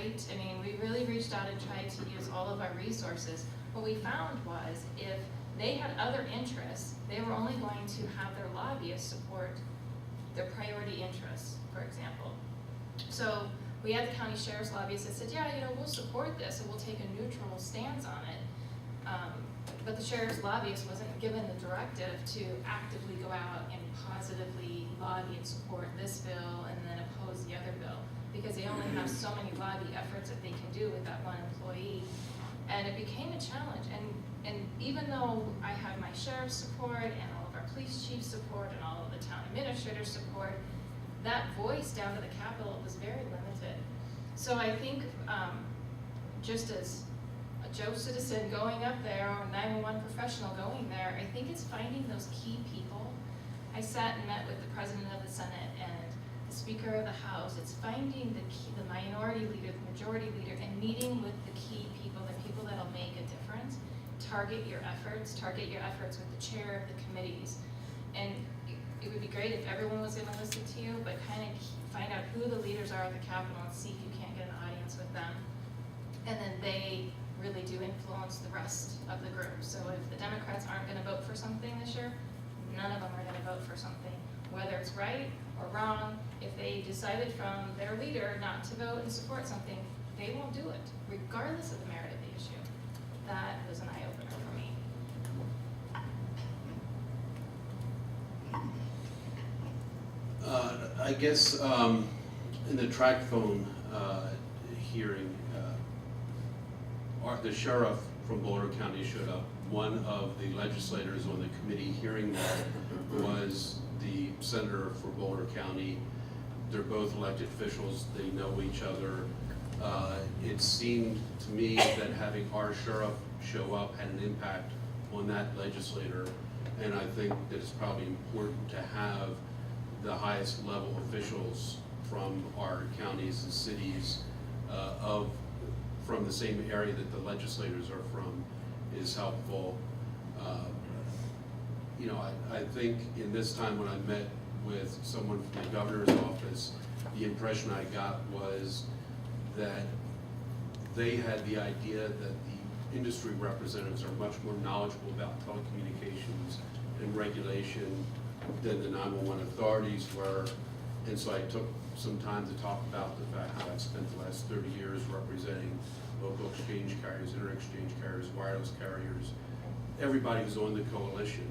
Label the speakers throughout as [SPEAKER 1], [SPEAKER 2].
[SPEAKER 1] great. I mean, we really reached out and tried to use all of our resources. What we found was if they had other interests, they were only going to have their lobbyists support their priority interests, for example. So we had the county sheriff's lobbyist that said, yeah, you know, we'll support this and we'll take a neutral stance on it. But the sheriff's lobbyist wasn't given the directive to actively go out and positively lobby and support this bill and then oppose the other bill, because they only have so many lobby efforts that they can do with that one employee. And it became a challenge. And even though I had my sheriff's support and all of our police chief's support and all of the town administrator's support, that voice down to the Capitol was very limited. So I think just as a Joe citizen going up there or a 911 professional going there, I think it's finding those key people. I sat and met with the president of the Senate and the Speaker of the House. It's finding the minority leader, the majority leader, and meeting with the key people, the people that'll make a difference. Target your efforts with the chair of the committees. And it would be great if everyone was gonna listen to you, but kind of find out who the leaders are at the Capitol and see if you can't get an audience with them. And then they really do influence the rest of the group. So if the Democrats aren't gonna vote for something this year, none of them are gonna vote for something. Whether it's right or wrong, if they decided from their leader not to vote and support something, they won't do it, regardless of the merit of the issue. That was an eye-opener for me.
[SPEAKER 2] I guess in the tract phone hearing, the sheriff from Boulder County showed up. One of the legislators on the committee hearing that was the senator for Boulder County. They're both elected officials. They know each other. It seemed to me that having our sheriff show up had an impact on that legislator, and I think that it's probably important to have the highest level officials from our counties and cities from the same area that the legislators are from is helpful. You know, I think in this time when I met with someone from the governor's office, the impression I got was that they had the idea that the industry representatives are much more knowledgeable about telecommunications and regulation than the 911 authorities were. And so I took some time to talk about the fact that I've spent the last 30 years representing local exchange carriers, inter-exchange carriers, wireless carriers, everybody who's on the coalition,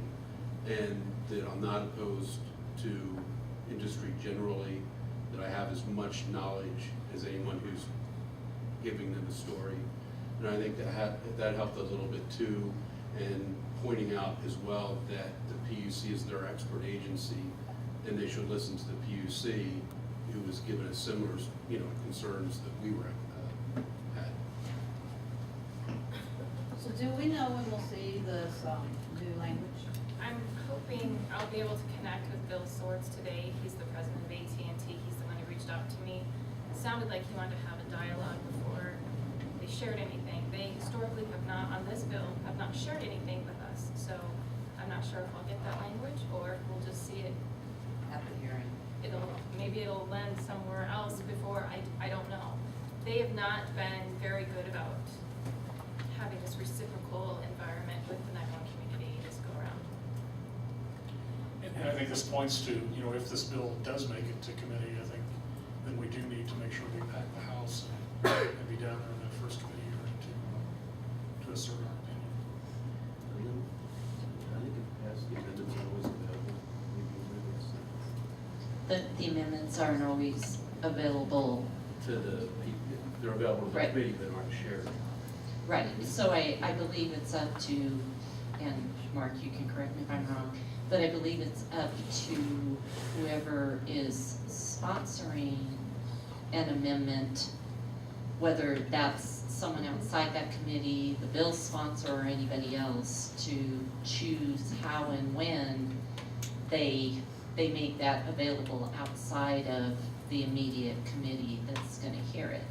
[SPEAKER 2] and that I'm not opposed to industry generally, that I have as much knowledge as anyone who's giving them a story. And I think that helped a little bit too, and pointing out as well that the PUC is their expert agency, and they should listen to the PUC, who was given a similar, concerns that we were had.
[SPEAKER 3] So do we know when we'll see this new language?
[SPEAKER 1] I'm hoping I'll be able to connect with Bill Swords today. He's the president of AT&T. He's the one who reached out to me. It sounded like he wanted to have a dialogue before they shared anything. They historically have not, on this bill, have not shared anything with us. So I'm not sure if I'll get that language or if we'll just see it
[SPEAKER 3] At the hearing.
[SPEAKER 1] Maybe it'll lend somewhere else before, I don't know. They have not been very good about having this reciprocal environment with the 911 community this go around.
[SPEAKER 4] And I think this points to, if this bill does make it to committee, I think then we do need to make sure we pack the House and be down there in that first committee hearing to assert our opinion.
[SPEAKER 2] I think it passed, the amendments are always available.
[SPEAKER 5] The amendments aren't always available.
[SPEAKER 2] To the people, they're available to the
[SPEAKER 5] Right.
[SPEAKER 2] committee, but aren't shared.
[SPEAKER 5] Right, so I believe it's up to, and Mark, you can correct me if I'm wrong, but I believe it's up to whoever is sponsoring an amendment, whether that's someone outside that committee, the bill sponsor, or anybody else, to choose how and when they make that available outside of the immediate committee that's gonna hear it.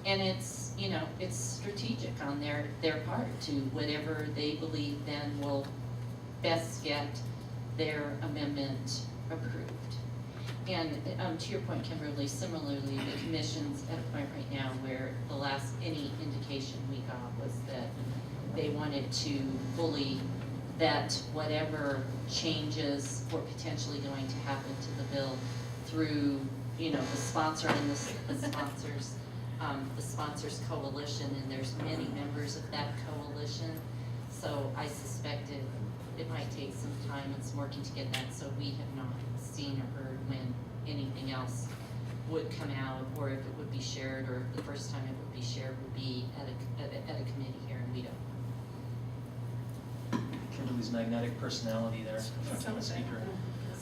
[SPEAKER 5] And it's, it's strategic on their part to whatever they believe then will best get their amendment approved. And to your point, Kimberly, similarly, the commission's at a point right now where the wanted to fully vet whatever changes were potentially going to happen to the bill through, you know, the sponsor and the sponsors coalition, and there's many members of that coalition. So I suspected it might take some time and some working to get that, so we have not seen or heard when anything else would come out, or if it would be shared, or if the first time it would be shared would be at a committee here, and we don't know.
[SPEAKER 6] Kimberly's magnetic personality there, the speaker.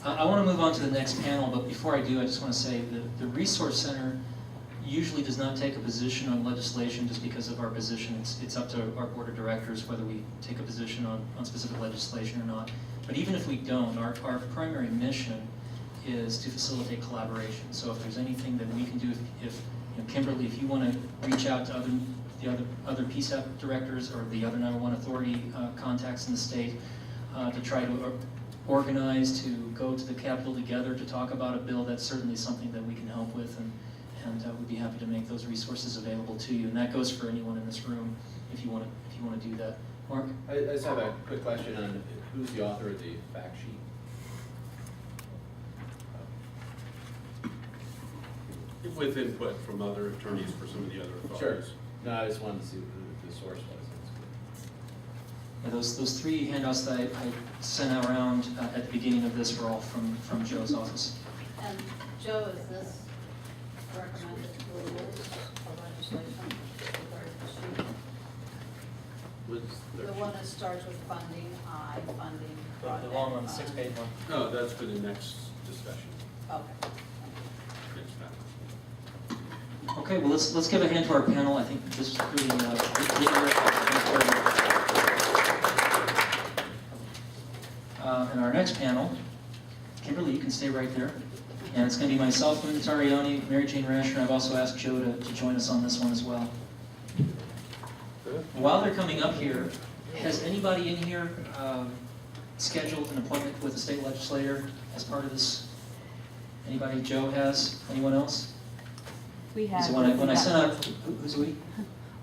[SPEAKER 6] I want to move on to the next panel, but before I do, I just want to say that the Resource Center usually does not take a position on legislation just because of our position. It's up to our board of directors whether we take a position on specific legislation or not. But even if we don't, our primary mission is to facilitate collaboration. So if there's anything that we can do, if you know, Kimberly, if you want to reach out to the other PSAP directors or the other 911 authority contacts in the state to try to organize to go to the Capitol together to talk about a bill, that's certainly something that we can help with, and we'd be happy to make those resources available to you. And that goes for anyone in this room if you want to do that. Mark?
[SPEAKER 7] I just have a quick question on who's the author of the fact sheet?
[SPEAKER 2] With input from other attorneys for some of the other
[SPEAKER 7] Sure.
[SPEAKER 2] authorities.
[SPEAKER 7] No, I just wanted to see who the source was.
[SPEAKER 6] Yeah, those three handouts that I sent around at the beginning of this were all from Joe's office.
[SPEAKER 3] And Joe, is this recommended rules for legislation? The one that starts with funding, funding.
[SPEAKER 6] The long one, the 6-page one.
[SPEAKER 2] No, that's for the next discussion,
[SPEAKER 3] Okay.
[SPEAKER 2] next panel.
[SPEAKER 6] Okay, well, let's give a hand to our panel. I think this is really and our next panel, Kimberly, you can stay right there. And it's going to be myself, Linda Tarioni, Mary Jane Rasher. I've also asked Joe to join us on this one as well. While they're coming up here, has anybody in here scheduled an appointment with a state legislator as part of this? Anybody? Joe has? Anyone else?
[SPEAKER 8] We had.
[SPEAKER 6] So when I sent out, who's we?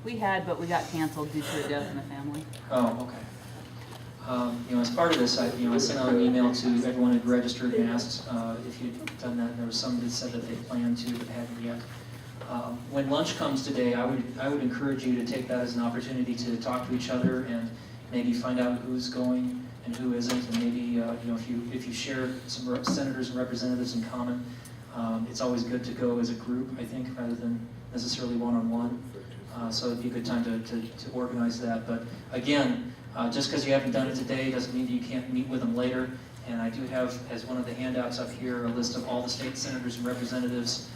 [SPEAKER 8] We had, but we got canceled due to a death in the family.
[SPEAKER 6] Oh, okay. You know, as part of this, I sent out an email to everyone who'd registered and asked if you'd done that. And there was some that said that they planned to, but hadn't yet. When lunch comes today, I would encourage you to take that as an opportunity to talk to each other and maybe find out who's going and who isn't, and maybe you know, if you share some senators and representatives in common, it's always good to go as a group, I think, rather than necessarily one-on-one. So it'd be a good time to organize that. But again, just because you haven't done it today doesn't mean that you can't meet with them later. And I do have, as one of the handouts up here, a list of all the state senators and representatives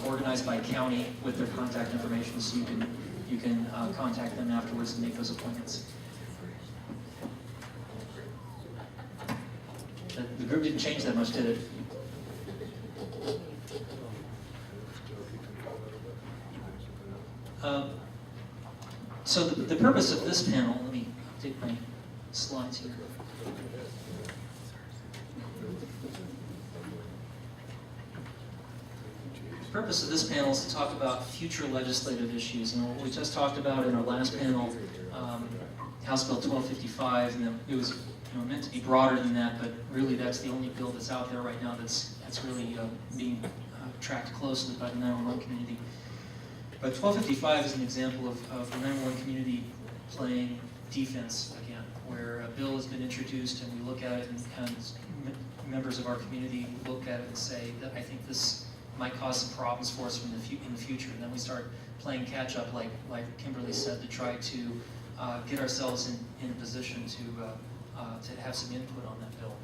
[SPEAKER 6] organized by county with their contact information, so you can contact them afterwards and make those appointments. The group didn't change that much, did it? So the purpose of this panel, let me take my slides here. The purpose of this panel is to talk about future legislative issues. And what we just talked about in our last panel, House Bill 1255, and it was meant to be broader than that, but really that's the only bill that's out there right now that's really being tracked closely by the 911 community. But 1255 is an example of the 911 community playing defense again, where a bill has been introduced and we look at it and members of our community look at it and say that I think this might cause some problems for us in the future. And then we start playing catch up, like Kimberly said, to try to get ourselves in a position to have some input on that bill.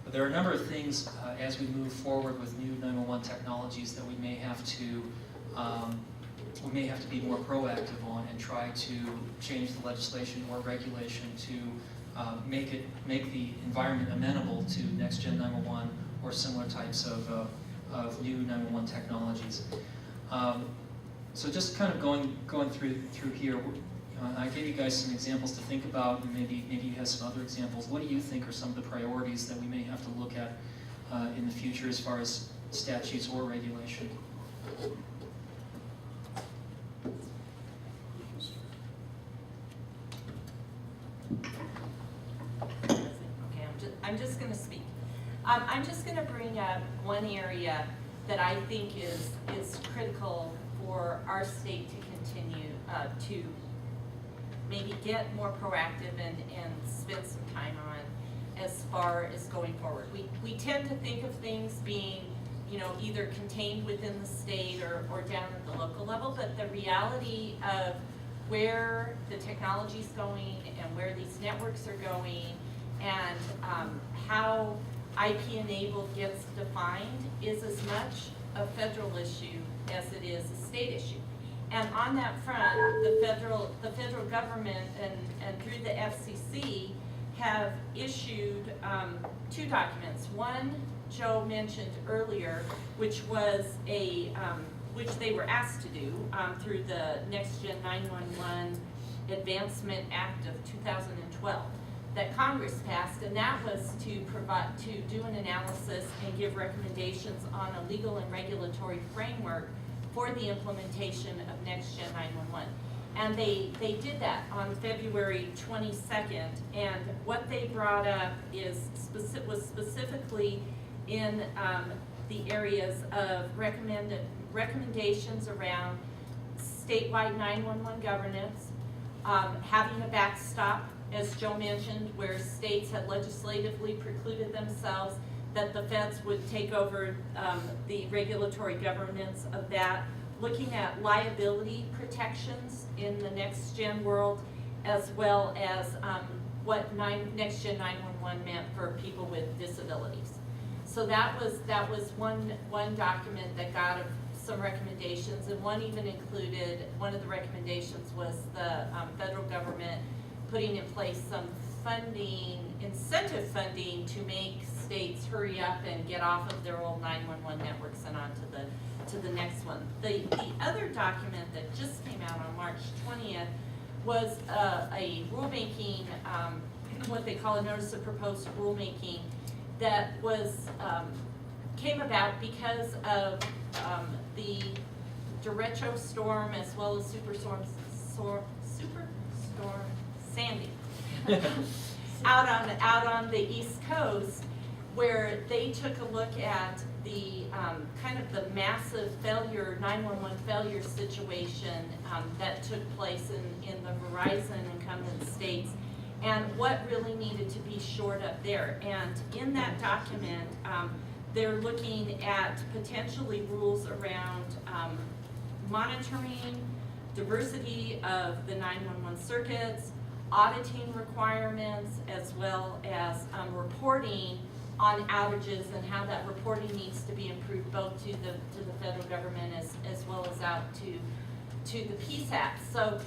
[SPEAKER 6] But there are a number of things as we move forward with new 911 technologies that we may have to be more proactive on and try to change the legislation or regulation to make the environment amenable to next gen 911 or similar types of new 911 technologies. So just kind of going through here. I gave you guys some examples to think about, and maybe you have some other examples. What do you think are some of the priorities that we may have to look at in the future as far as statutes or regulation?
[SPEAKER 9] I'm just gonna bring up one area that I think is critical for our state to continue to maybe get more proactive and spend some time on as far as going forward. We tend to think of things being, you know, either contained within the state or down at the local level, but the reality of where the technology's going and where these networks are going and how IP-enabled gets defined is as much a federal issue as it is a state issue. And on that front, the federal government and through the FCC have issued 2 documents. One Joe mentioned earlier, which was which they were asked to do through the Next Gen 911 Advancement Act of 2012 that Congress passed, and that was to do an analysis and give recommendations on a legal and regulatory framework for the implementation of Next Gen 911. And they did that on February 22nd, and what they brought up was specifically in the areas of recommendations around statewide 911 governance, having a backstop, as Joe mentioned, where states had legislatively precluded themselves that the feds would take over the regulatory governance of that, looking at liability protections in the next gen world, as well as what Next Gen 911 meant for people with disabilities. So that was one document that got some recommendations, and one even included, one of the recommendations was the federal government putting in place some funding, incentive funding to make states hurry up and get off of their old 911 networks and on to the next one. The other document that just came out on March 20th was a rulemaking, what they call a notice of proposed rulemaking, that was came about because of the derecho storm as well as superstorm Sandy out on the East Coast, where they took a look at the kind of the massive failure, 911 failure situation that took place in the Verizon incumbent states, and what really needed to be shored up there. And in that document, they're looking at potentially rules around monitoring, diversity of the 911 circuits, auditing requirements, as well as reporting on outages and how that reporting needs to be improved both to the federal government as well as out to the PSAP. So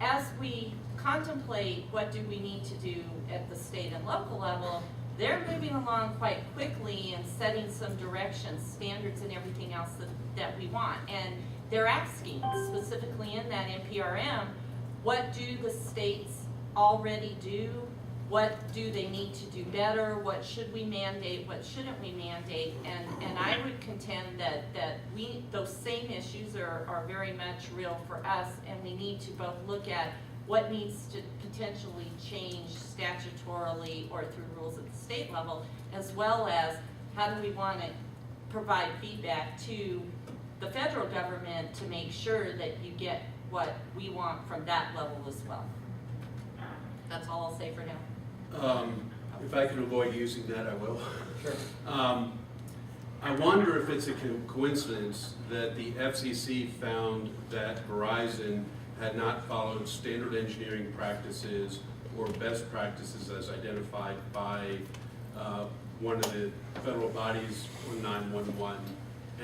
[SPEAKER 9] as we contemplate what do we need to do at the state and local level, they're moving along quite quickly and setting some directions, standards, and everything else that we want. And they're asking specifically in that NPRM, what do the states already do? What do they need to do better? What should we mandate? What shouldn't we mandate? And I would contend that those same issues are very much real for us, and we need to both look at what needs to potentially change statutorily or through rules at the state level, as well as how do we want to provide feedback to the federal government to make sure that you get what we want from that level as well. That's all I'll say for now.
[SPEAKER 2] If I can avoid using that, I will. Sure. I wonder if it's a coincidence that the FCC found that Verizon had not followed standard engineering practices or best practices as identified by one of the federal bodies on 911,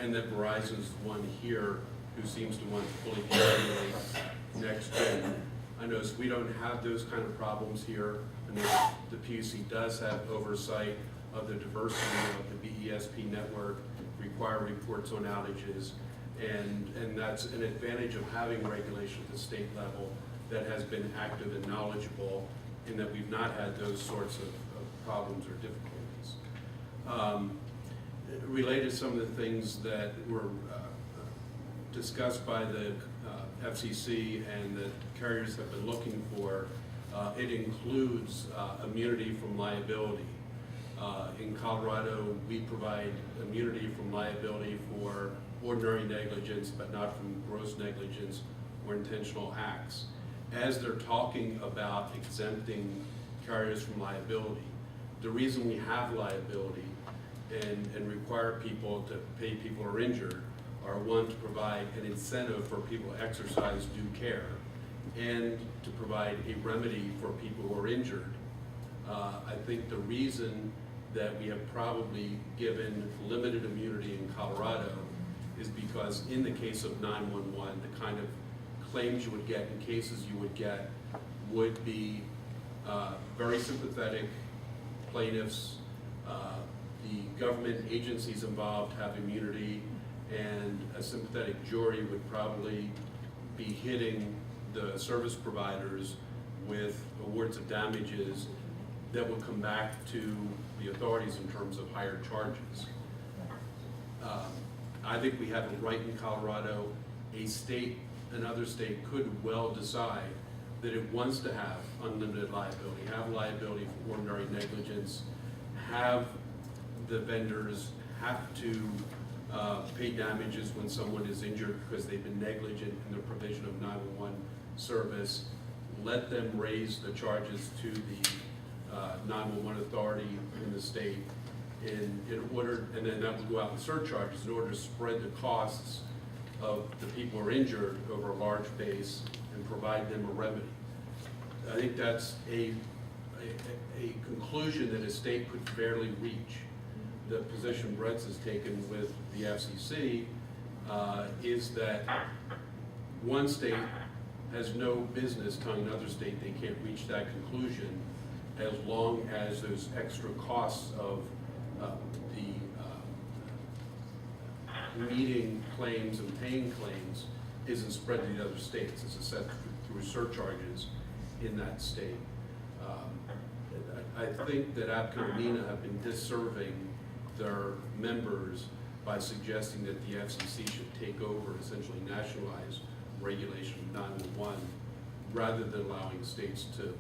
[SPEAKER 2] and that Verizon's the one here who seems to want to fully regulate Next Gen. I notice we don't have those kind of problems here. I know the PUC does have oversight of the diversity of the BESP network, require reports on outages, and that's an advantage of having regulation at the state level that has been active and knowledgeable, in that we've not had those sorts of problems or difficulties. Related to some of the things that were discussed by the FCC and that carriers have been looking for, it includes immunity from liability. In Colorado, we provide immunity from liability for ordinary negligence, but not from gross negligence or intentional acts. As they're talking about exempting carriers from liability, the reason we have liability and require people to pay people who are injured are, one, to provide an incentive for people to exercise due care and to provide a remedy for people who are injured. I think the reason that we have probably given limited immunity in Colorado is because in the case of 911, the kind of claims you would get and cases you would get would be very sympathetic plaintiffs. The government agencies involved have immunity, and a sympathetic jury would probably be hitting the service providers with awards of damages that would come back to the authorities in terms of higher charges. I think we have it right in Colorado. A state, another state could well decide that it wants to have unlimited liability, have liability for ordinary negligence, have the vendors have to pay damages when someone is injured because they've been negligent in the provision of 911 service, let them raise the charges to the 911 authority in the state in order, and then that would go out in surcharges in order to spread the costs of the people who are injured over a large base and provide them a remedy. I think that's a conclusion that a state could fairly reach. The position Brett's has taken with the FCC is that one state has no business telling another state they can't reach that conclusion as long as those extra costs of meeting claims and paying claims isn't spread to the other states. It's set through surcharges in that state. I think that APCO and MENA have been disserving their members by suggesting that the FCC should take over, essentially nationalize regulation of 911, rather than allowing states to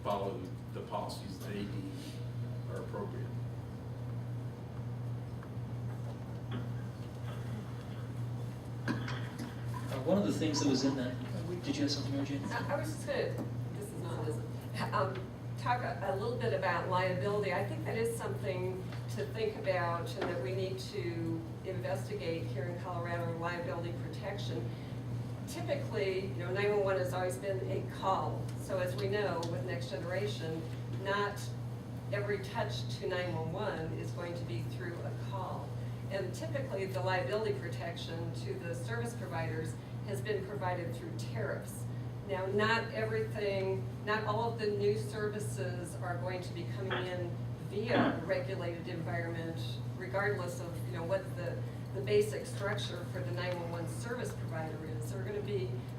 [SPEAKER 2] follow the policies they deem are appropriate.
[SPEAKER 6] One of the things that was in that, did you have something, Mary Jane?
[SPEAKER 10] I was just gonna, this is not this, talk a little bit about liability. I think that is something to think about and that we need to investigate here in Colorado, liability protection. Typically, 911 has always been a call. So as we know with Next Generation, not every touch to 911 is going to be through a call. And typically the liability protection to the service providers has been provided through tariffs. Now, not everything, not all of the new services are going to be coming in via a regulated environment, regardless of what the basic structure for the 911 service provider is.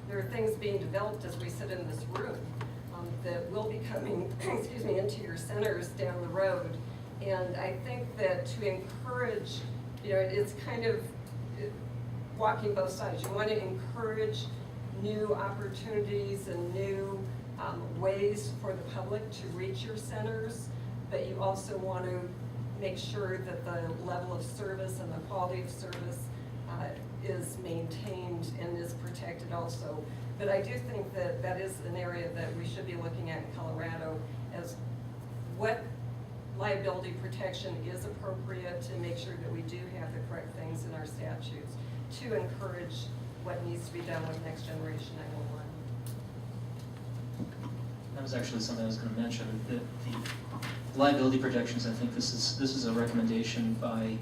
[SPEAKER 10] There are things being developed as we sit in this room that will be coming, excuse me, into your centers down the road. And I think that to encourage, it's kind of walking both sides. You want to encourage new opportunities and new ways for the public to reach your centers, but you also want to make sure that the level of service and the quality of service is maintained and is protected also. But I do think that that is an area that we should be looking at in Colorado as what liability protection is appropriate to make sure that we do have the correct things in our statutes to encourage what needs to be done with Next Generation 911.
[SPEAKER 6] That was actually something I was going to mention, that the liability protections, I think this is a recommendation by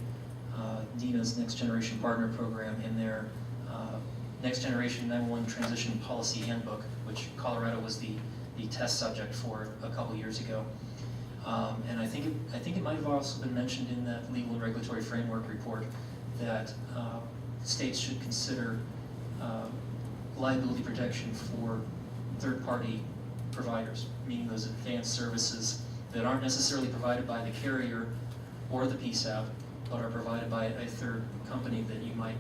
[SPEAKER 6] NENA's Next Generation Partner Program in their Next Generation 911 Transition Policy Handbook, which Colorado was the test subject for a couple years ago. And I think it might have also been mentioned in that legal and regulatory framework report that states should consider liability protection for third-party providers, meaning those advanced services that aren't necessarily provided by the carrier or the PSAP, but are provided by a third company that you might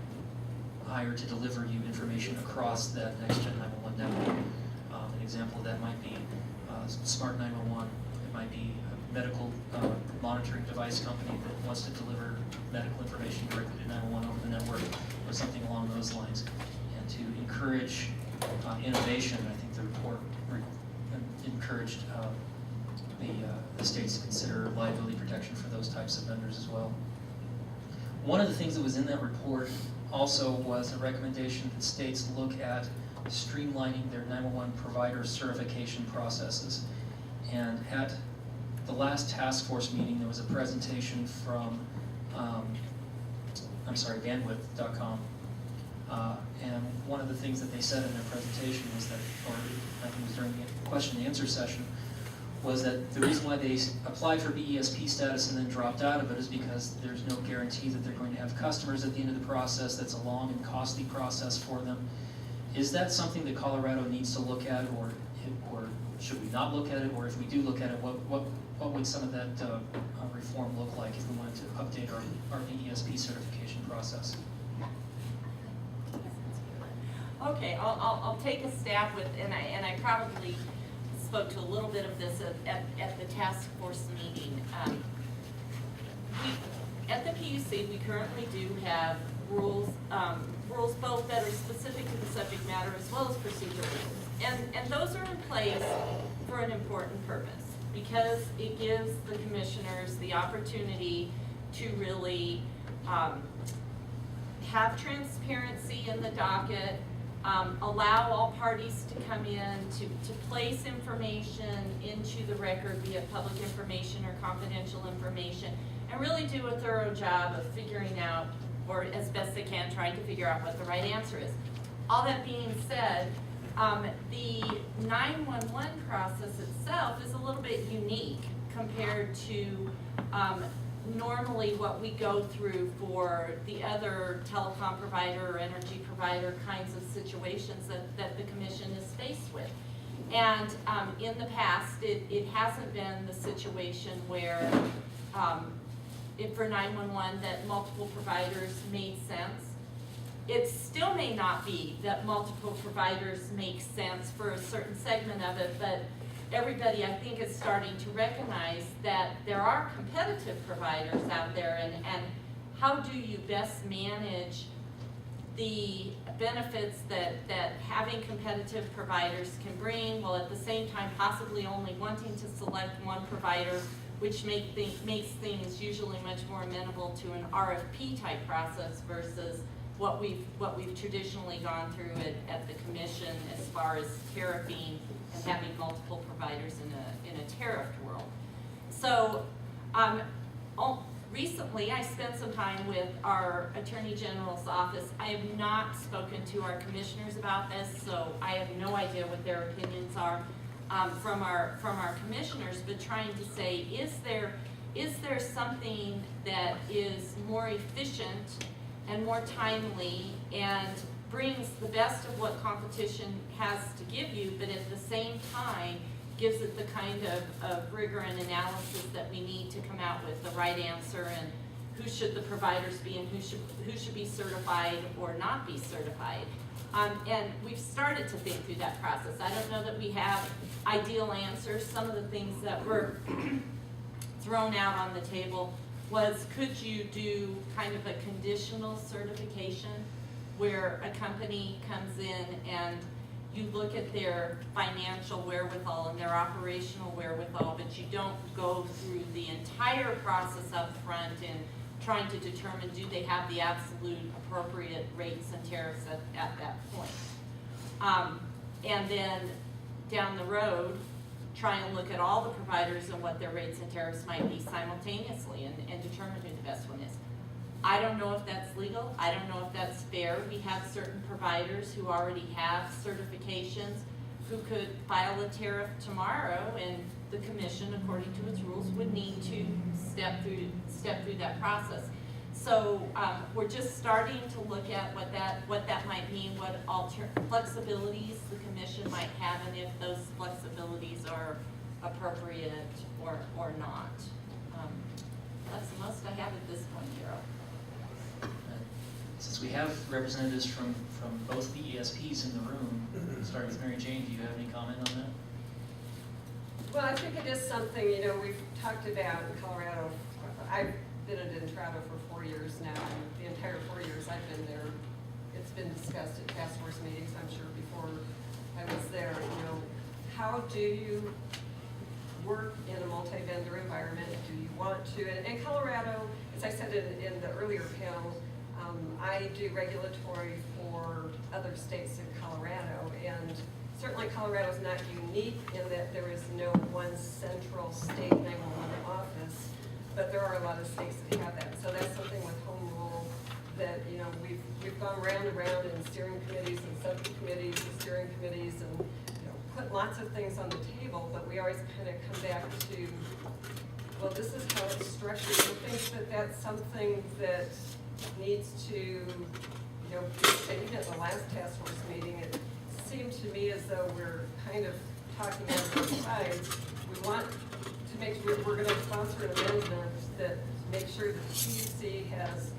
[SPEAKER 6] hire to deliver you information across that Next Gen 911 network. An example of that might be Smart 911. It might be medical monitoring device company that wants to deliver medical information directly to 911 over the network, or something along those lines. And to encourage innovation, I think the report encouraged the states to consider liability protection for those types of vendors as well. One of the things that was in that report also was a recommendation that states look at streamlining their 911 provider certification processes. And at the last task force meeting, there was a presentation from, bandwidth.com. And one of the things that they said in their presentation was that, or I think it was during the question and answer session, was that the reason why they applied for BESP status and then dropped out of it is because there's no guarantee that they're going to have customers at the end of the process. That's a long and costly process for them. Is that something that Colorado needs to look at, or should we not look at it? Or if we do look at it, what would some of that reform look like if we wanted to update our BESP certification process?
[SPEAKER 9] Okay, I'll take a stab with, and I probably spoke to a little bit of this at the task force meeting. At the PUC, we currently do have rules both that are specific to the subject matter as well as procedural rules. And those are in place for an important purpose, because it gives the commissioners the opportunity to really have transparency in the docket, allow all parties to come in, to place information into the record, be it public information or confidential information, and really do a thorough job of figuring out, or as best they can, trying to figure out what the right answer is. All that being said, the 911 process itself is a little bit unique compared to normally what we go through for the other telecom provider or energy provider kinds of situations that the commission is faced with. And in the past, it hasn't been the situation where for 911 that multiple providers made sense. It still may not be that multiple providers make sense for a certain segment of it, but everybody, I think, is starting to recognize that there are competitive providers out there, and how do you best manage the benefits that having competitive providers can bring, while at the same time possibly only wanting to select one provider, which makes things usually much more amenable to an RFP type process versus what we've traditionally gone through at the commission as far as tariffing and having multiple providers in a tariffed world. So recently I spent some time with our Attorney General's office. I have not spoken to our commissioners about this, so I have no idea what their opinions are from our commissioners, but trying to say, is there something that is more efficient and more timely and brings the best of what competition has to give you, but at the same time gives it the kind of rigor and analysis that we need to come out with the right answer, and who should the providers be and who should be certified or not be certified. And we've started to think through that process. I don't know that we have ideal answers. Some of the things that were thrown out on the table was, could you do kind of a conditional certification where a company comes in and you look at their financial wherewithal and their operational wherewithal, but you don't go through the entire process up front and trying to determine, do they have the absolute appropriate rates and tariffs at that point. And then down the road, try and look at all the providers and what their rates and tariffs might be simultaneously and determine who the best one is. I don't know if that's legal. I don't know if that's fair. We have certain providers who already have certifications who could file a tariff tomorrow, and the commission, according to its rules, would need to step through that process. So we're just starting to look at what that might mean, what flexibilities the commission might have, and if those flexibilities are appropriate or not. That's the most I have at this point, Darryl.
[SPEAKER 6] Since we have representatives from both the ESPs in the room, starting with Mary Jane, do you have any comment on that?
[SPEAKER 10] Well, I think it is something, you know, we've talked about in Colorado. I've been at Entrado for 4 years now, and the entire 4 years I've been there, it's been discussed at task force meetings, I'm sure before I was there, you know, how do you work in a multi-vendor environment? Do you want to? And in Colorado, as I said in the earlier panel, I do regulatory for other states in Colorado, and certainly Colorado is not unique in that there is no one central state 911 office, but there are a lot of states that have that. So that's something with home rule that, you know, we've gone round and round in steering committees and subcommittees and steering committees and, you know, put lots of things on the table, but we always kind of come back to, well, this is how it's structured. I think that that's something that needs to, you know, even at the last task force meeting, it seemed to me as though we're kind of talking on both sides. We want to make sure we're going to sponsor an amendment that makes sure that the PUC has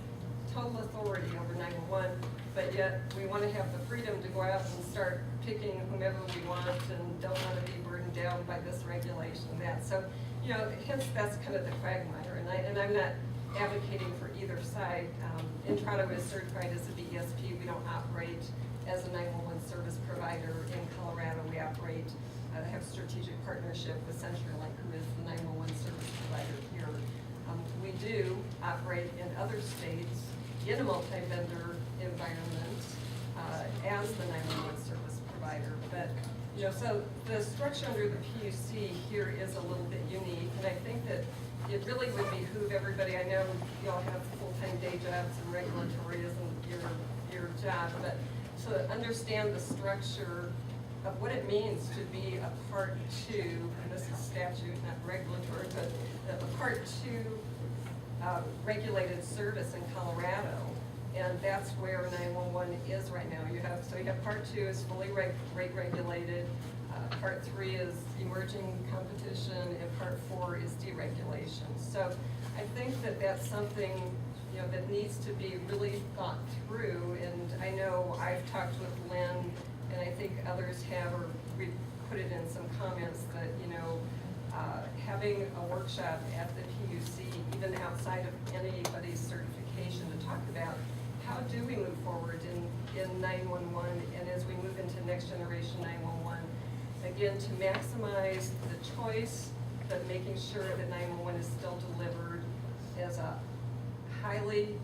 [SPEAKER 10] total authority over 911, but yet we want to have the freedom to go out and start picking whomever we want and don't want to be burdened down by this regulation and that. So, you know, hence that's kind of the quagmire, and I'm not advocating for either side. Entrado is certified as a BESP. We don't operate as a 911 service provider in Colorado. We operate, have strategic partnership with CenturyLink, who is the 911 service provider here. We do operate in other states in a multi-vendor environment as the 911 service provider. But, you know, so the structure under the PUC here is a little bit unique, and I think that it really would behoove everybody. I know you all have full-time day jobs and regulatory isn't your job, but to understand the structure of what it means to be a Part 2, and this is statute, not regulatory, but a Part 2 regulated service in Colorado, and that's where 911 is right now. You have Part 2 is fully rate regulated, Part 3 is emerging competition, and Part 4 is deregulation. So I think that that's something, you know, that needs to be really thought through, and I know I've talked with Lynn, and I think others have, or we put it in some comments that, you know, having a workshop at the PUC, even outside of anybody's certification, to talk about how do we move forward in 911, and as we move into next generation 911, again, to maximize the choice, but making sure that 911 is still delivered as a highly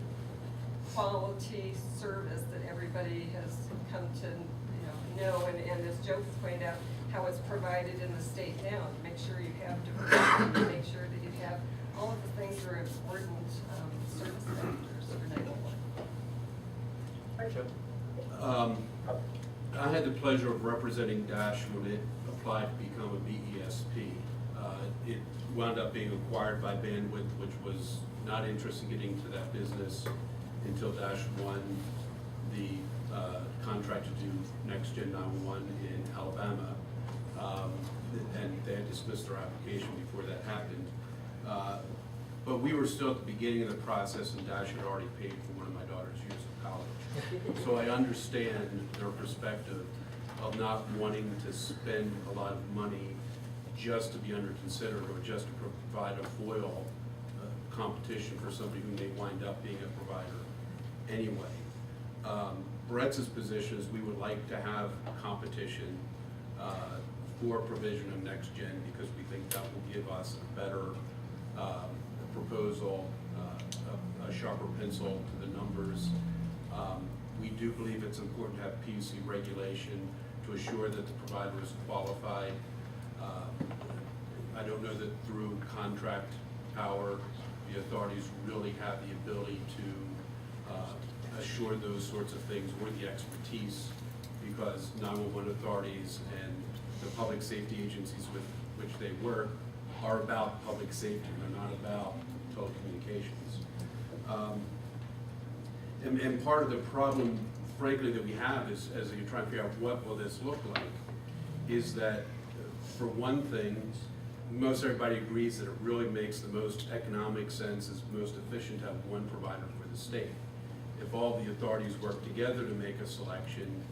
[SPEAKER 10] quality service that everybody has come to know, and as Joe pointed out, how it's provided in the state now, to make sure you have diversity, to make sure that you have all of the things that are important service sectors for 911.
[SPEAKER 2] I had the pleasure of representing Dash when it applied to become a BESP. It wound up being acquired by Bandwidth, which was not interested in getting into that business until Dash won the contract to do Next Gen 911 in Alabama. And they had dismissed their application before that happened. But we were still at the beginning of the process, and Dash had already paid for one of my daughter's years of college. So I understand their perspective of not wanting to spend a lot of money just to be under considered, or just to provide a foil competition for somebody who may wind up being a provider anyway. Brett's position is we would like to have competition for provision of Next Gen, because we think that will give us a better proposal, a sharper pencil to the numbers. We do believe it's important to have PUC regulation to assure that the provider is qualified. I don't know that through contract power, the authorities really have the ability to assure those sorts of things, or the expertise, because 911 authorities and the public safety agencies with which they work are about public safety. They're not about telecommunications. And part of the problem, frankly, that we have is, as you try to figure out what will this look like, is that, for one thing, most everybody agrees that it really makes the most economic sense, is most efficient to have one provider for the state. If all the authorities work together to make a selection,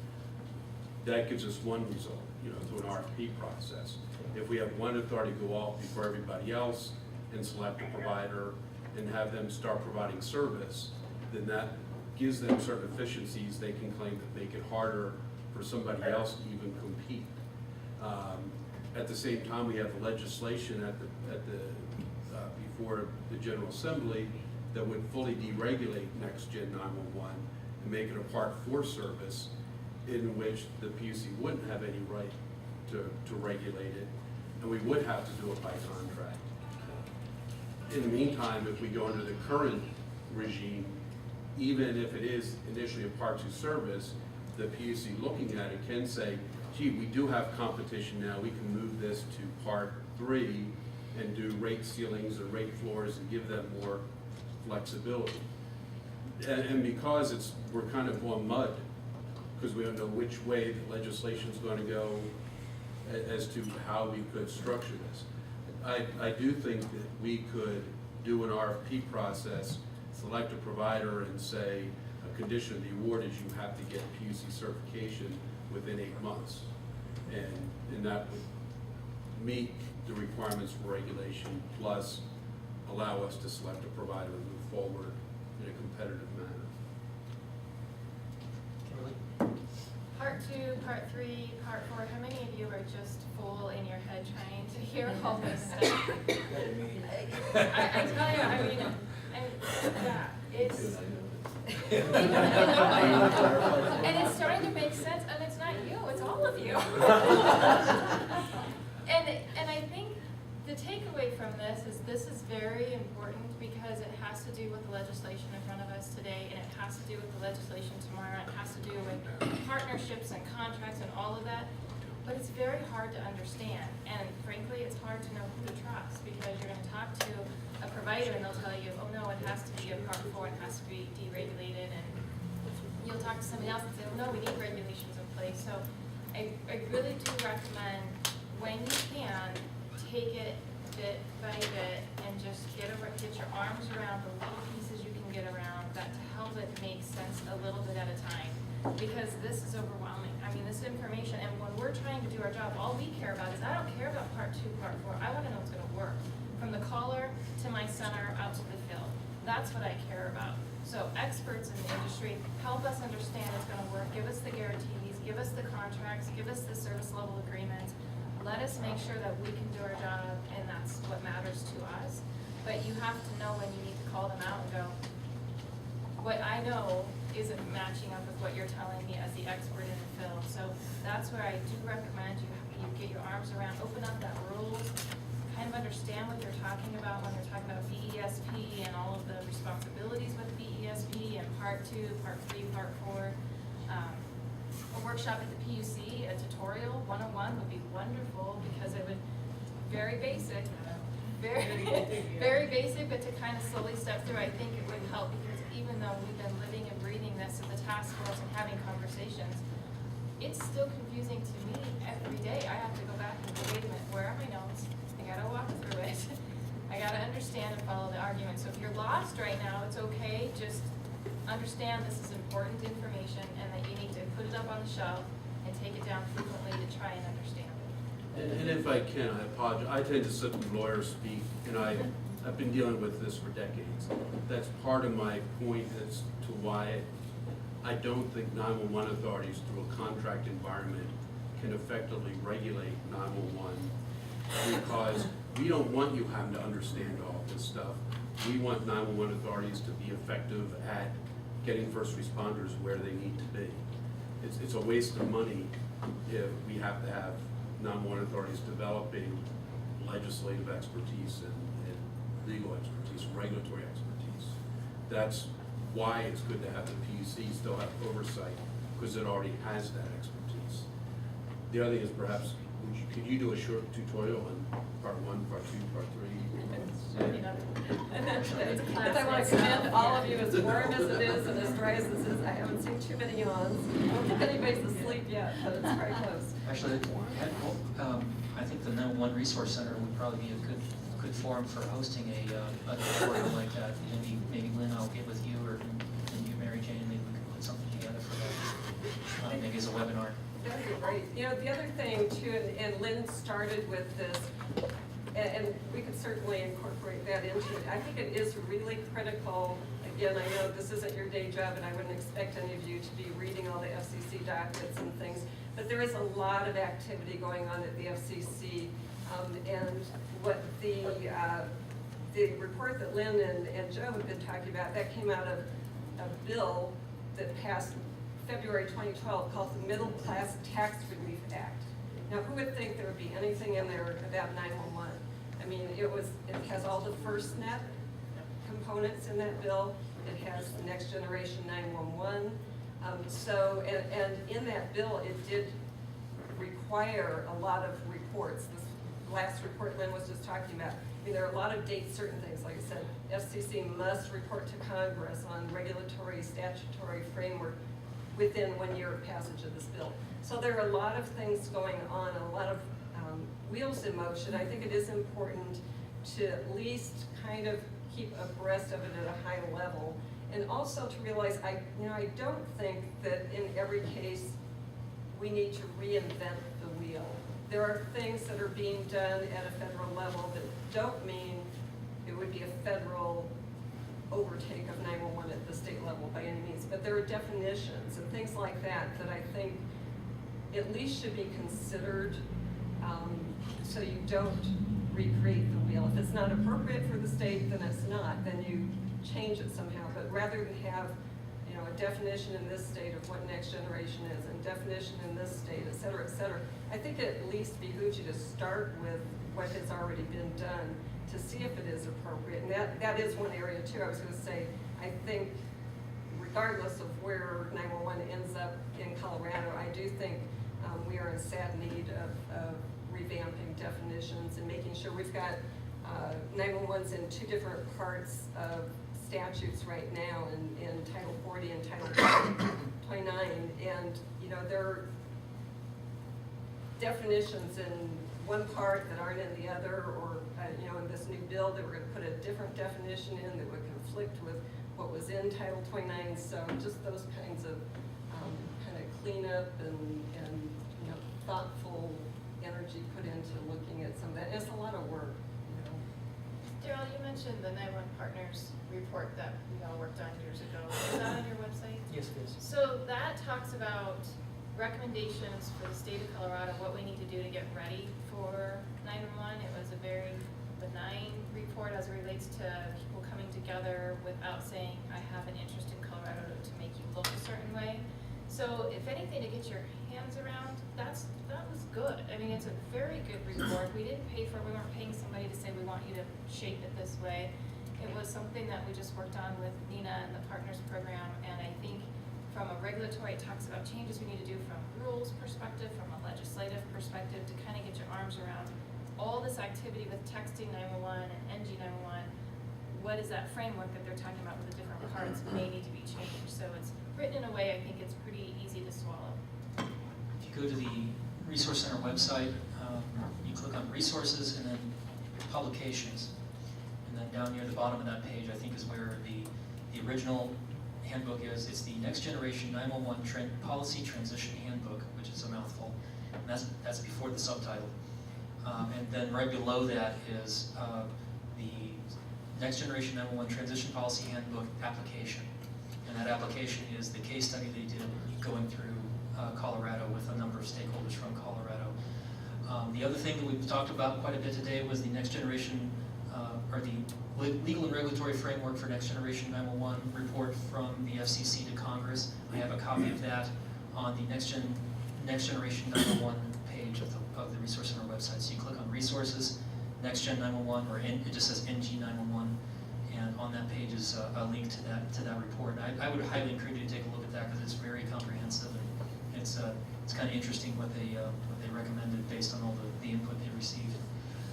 [SPEAKER 2] that gives us one result, through an RFP process. If we have one authority go off before everybody else and select a provider and have them start providing service, then that gives them certain efficiencies they can claim that make it harder for somebody else to even compete. At the same time, we have the legislation before the General Assembly that would fully deregulate NextGen 911 and make it a Part 4 service in which the PUC wouldn't have any right to regulate it, and we would have to do it by contract. In the meantime, if we go under the current regime, even if it is initially a Part 2 service, the PUC looking at it can say, gee, we do have competition now, we can move this to Part 3 and do rate ceilings or rate floors and give them more flexibility. And because we're kind of on mud, because we don't know which way the legislation's going to go as to how we could structure this. I do think that we could do an RFP process, select a provider and say a condition of the award is you have to get PUC certification within 8 months. And that would meet the requirements for regulation, plus allow us to select a provider and move forward in a competitive manner.
[SPEAKER 6] Kimberly?
[SPEAKER 1] Part 2, Part 3, Part 4, how many of you are just full in your head trying to hear all this stuff? I tell you, I mean, yeah, it's, and it's starting to make sense, and it's not you, it's all of you. And I think the takeaway from this is very important because it has to do with the legislation in front of us today, and it has to do with the legislation tomorrow, and it has to do with partnerships and contracts and all of that. But it's very hard to understand, and frankly, it's hard to know who to trust because you're going to talk to a provider and they'll tell you, oh no, it has to be a Part 4, it has to be deregulated, and you'll talk to somebody else and say, oh no, we need regulations in place. So I really do recommend, when you can, take it bit by bit and just get your arms around the little pieces you can get around that to help it make sense a little bit at a time. Because this is overwhelming. I mean, this information, and when we're trying to do our job, all we care about is, I don't care about Part 2, Part 4. I want to know it's going to work. From the caller to my center out to the field. That's what I care about. So experts in the industry, help us understand it's going to work. Give us the guarantees, give us the contracts, give us the service level agreements. Let us make sure that we can do our job, and that's what matters to us. But you have to know when you need to call them out and go, what I know isn't matching up with what you're telling me as the expert in the field. So that's where I do recommend you get your arms around, open up that rules, kind of understand what they're talking about when they're talking about BESP and all of the responsibilities with BESP and Part 2, Part 3, Part 4. A workshop at the PUC, a tutorial 101 would be wonderful because it would, very basic, very basic, but to kind of slowly step through, I think it would help because even though we've been living and breathing this at the task force and having conversations, it's still confusing to me every day. I have to go back and go, wait a minute, where are my notes? I gotta walk through it. I gotta understand and follow the argument. So if you're lost right now, it's okay. Just understand this is important information and that you need to put it up on the shelf and take it down frequently to try and understand it.
[SPEAKER 2] And if I can, I apologize, I tend to sit when lawyers speak, and I've been dealing with this for decades. That's part of my point as to why I don't think 911 authorities through a contract environment can effectively regulate 911, because we don't want you having to understand all this stuff. We want 911 authorities to be effective at getting first responders where they need to be. It's a waste of money if we have to have 911 authorities developing legislative expertise and legal expertise, regulatory expertise. That's why it's good to have the PUC still have oversight, because it already has that expertise. The other thing is perhaps, could you do a short tutorial on Part 1, Part 2, Part 3?
[SPEAKER 10] Because I want to commend all of you, as warm as it is and as dry as this is. I haven't seen too many yawns. I don't think anybody's asleep yet, but it's very close.
[SPEAKER 6] Actually, I think the 911 Resource Center would probably be a good forum for hosting a tutorial like that. Maybe Lynn, I'll get with you, or and you, Mary Jane, maybe we can put something together for that. Maybe as a webinar.
[SPEAKER 10] that'd be great. You know, the other thing too, and Lynn started with this, and we could certainly incorporate that into it. I think it is really critical, again, I know this isn't your day job and I wouldn't expect any of you to be reading all the FCC dockets and things, but there is a lot of activity going on at the FCC. And what the report that Lynn and Joe have been talking about, that came out of a bill that passed February 2012 called the Middle Class Tax Relief Act. Now, who would think there would be anything in there about 911? I mean, it has all the FirstNet components in that bill. It has the Next Generation 911. And in that bill, it did require a lot of reports. This last report Lynn was just talking about, I mean, there are a lot of date certain things. Like I said, FCC must report to Congress on regulatory statutory framework within 1 year of passage of this bill. So there are a lot of things going on, a lot of wheels in motion. I think it is important to at least kind of keep abreast of it at a high level. And also to realize, I don't think that in every case we need to reinvent the wheel. There are things that are being done at a federal level that don't mean it would be a federal overtake of 911 at the state level by any means, but there are definitions and things like that that I think at least should be considered, so you don't recreate the wheel. If it's not appropriate for the state, then it's not, then you change it somehow. But rather than have, a definition in this state of what next generation is, and definition in this state, et cetera, I think it at least behooves you to start with what has already been done to see if it is appropriate. And that is one area too. I was going to say, I think regardless of where 911 ends up in Colorado, I do think we are in sad need of revamping definitions and making sure we've got 911's in two different parts of statutes right now in Title 40 and Title 29, and there are definitions in one part that aren't in the other, or in this new bill that we're going to put a different definition in that would conflict with what was in Title 29. So just those kinds of kind of cleanup and thoughtful energy put into looking at some of that. It's a lot of work.
[SPEAKER 1] Daryl, you mentioned the 911 Partners report that we all worked on years ago. Is that on your website?
[SPEAKER 6] Yes, it is.
[SPEAKER 1] So that talks about recommendations for the state of Colorado, what we need to do to get ready for 911. It was a very benign report as it relates to people coming together without saying, I have an interest in Colorado to make you look a certain way. So if anything to get your hands around, that was good. I mean, it's a very good report. We didn't pay for it. We weren't paying somebody to say we want you to shape it this way. It was something that we just worked on with Nina and the Partners program, and I think from a regulatory, it talks about changes we need to do from rules perspective, from a legislative perspective, to kind of get your arms around all this activity with texting 911 and NG 911. What is that framework that they're talking about with the different parts may need to be changed? So it's written in a way I think it's pretty easy to swallow.
[SPEAKER 6] If you go to the Resource Center website, you click on Resources and then Publications. And then down near the bottom of that page, I think, is where the original handbook is. It's the Next Generation 911 Policy Transition Handbook, which is a mouthful. And that's before the subtitle. And then right below that is the Next Generation 911 Transition Policy Handbook application. And that application is the case study they did going through Colorado with a number of stakeholders from Colorado. The other thing that we've talked about quite a bit today was the Next Generation, or the Legal and Regulatory Framework for Next Generation 911 report from the FCC to Congress. I have a copy of that on the Next Generation 911 page of the Resource Center website. So you click on Resources, Next Gen 911, or it just says NG 911. And on that page is a link to that report. And I would highly encourage you to take a look at that because it's very comprehensive and it's kind of interesting what they recommended based on all the input they received.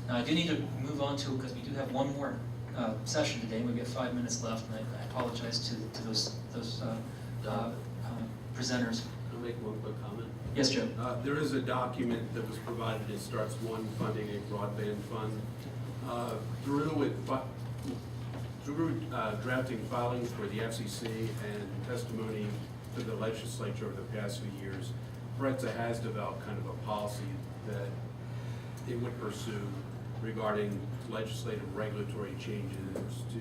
[SPEAKER 6] Now I do need to move on to, because we do have one more session today. We've got 5 minutes left, and I apologize to those presenters.
[SPEAKER 2] Can I make one quick comment?
[SPEAKER 6] Yes, Joe.
[SPEAKER 2] There is a document that was provided. It starts one funding a broadband fund. Through drafting filings for the FCC and testimony to the legislature over the past few years, Bretza has developed kind of a policy that it would pursue regarding legislative regulatory changes to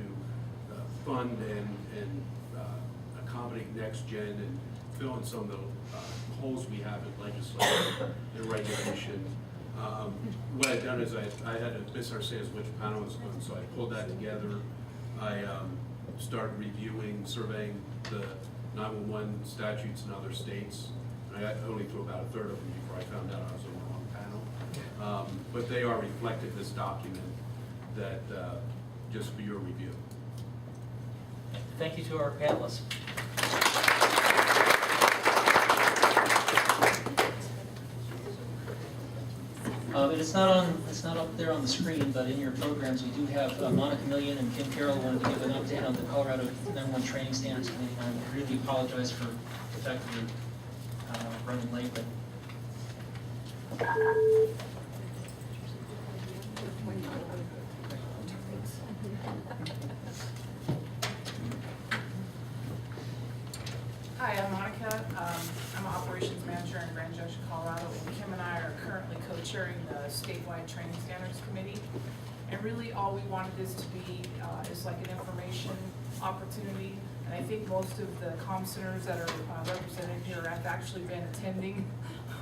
[SPEAKER 2] fund and accommodate next gen and fill in some of the holes we have in legislation and regulation. What I've done is I had a misunderstanding which panel was on, so I pulled that together. I started reviewing, surveying the 911 statutes in other states. I got only through about a third of them before I found out I was on the wrong panel. But they are reflected in this document that, just for your review.
[SPEAKER 6] Thank you to our panelists. It's not up there on the screen, but in your programs, we do have Monica Million and Kim Carroll wanted to give an update on the Colorado 911 Training Standards Committee. I really apologize for the fact that we're running late, but
[SPEAKER 11] Hi, I'm Monica. I'm an operations manager in Grand Junction, Colorado, and Kim and I are currently co-chairing the statewide training standards committee. And really, all we wanted this to be is like an information opportunity. And I think most of the comm centers that are represented here have actually been attending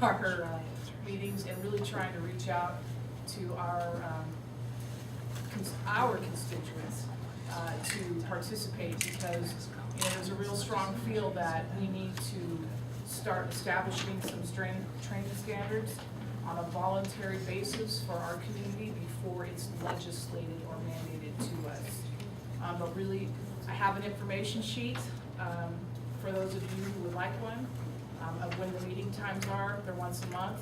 [SPEAKER 11] our meetings and really trying to reach out to our constituents to participate, because there's a real strong feel that we need to start establishing some training standards on a voluntary basis for our community before it's legislated or mandated to us. But really, I have an information sheet for those of you who would like one, of when the meeting times are. They're once a month.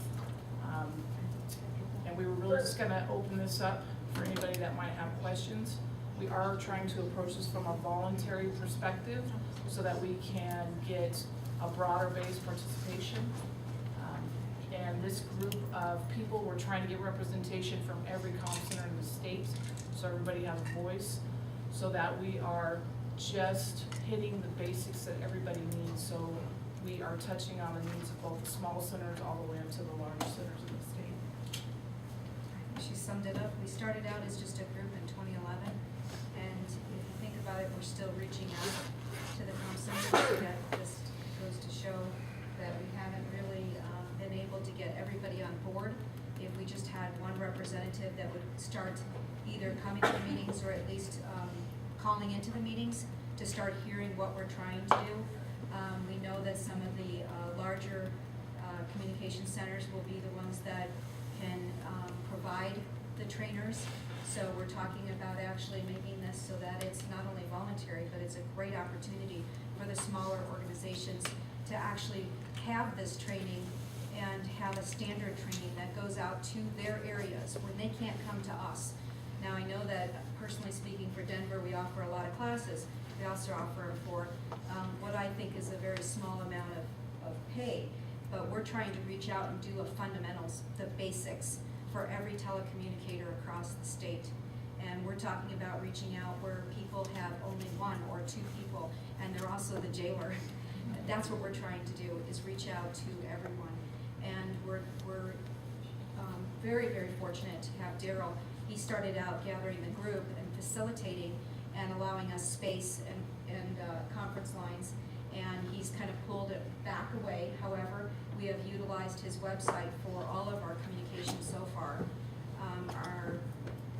[SPEAKER 11] And we were really just gonna open this up for anybody that might have questions. We are trying to approach this from a voluntary perspective so that we can get a broader based participation. And this group of people, we're trying to get representation from every comm center in the state, so everybody has a voice, so that we are just hitting the basics that everybody needs. So we are touching on the needs of both the small centers all the way up to the large centers in the state.
[SPEAKER 12] She summed it up. We started out as just a group in 2011, and if you think about it, we're still reaching out to the comm centers. That just goes to show that we haven't really been able to get everybody on board. If we just had one representative that would start either coming to the meetings or at least calling into the meetings to start hearing what we're trying to do. We know that some of the larger communication centers will be the ones that can provide the trainers. So we're talking about actually making this so that it's not only voluntary, but it's a great opportunity for the smaller organizations to actually have this training and have a standard training that goes out to their areas when they can't come to us. Now, I know that personally speaking for Denver, we offer a lot of classes. We also offer for what I think is a very small amount of pay, but we're trying to reach out and do a fundamentals, the basics for every telecommunicator across the state. And we're talking about reaching out where people have only one or two people, and they're also the jailer. That's what we're trying to do, is reach out to everyone. And we're very, very fortunate to have Daryl. He started out gathering the group and facilitating and allowing us space and conference lines, and he's kind of pulled it back away. However, we have utilized his website for all of our communications so far.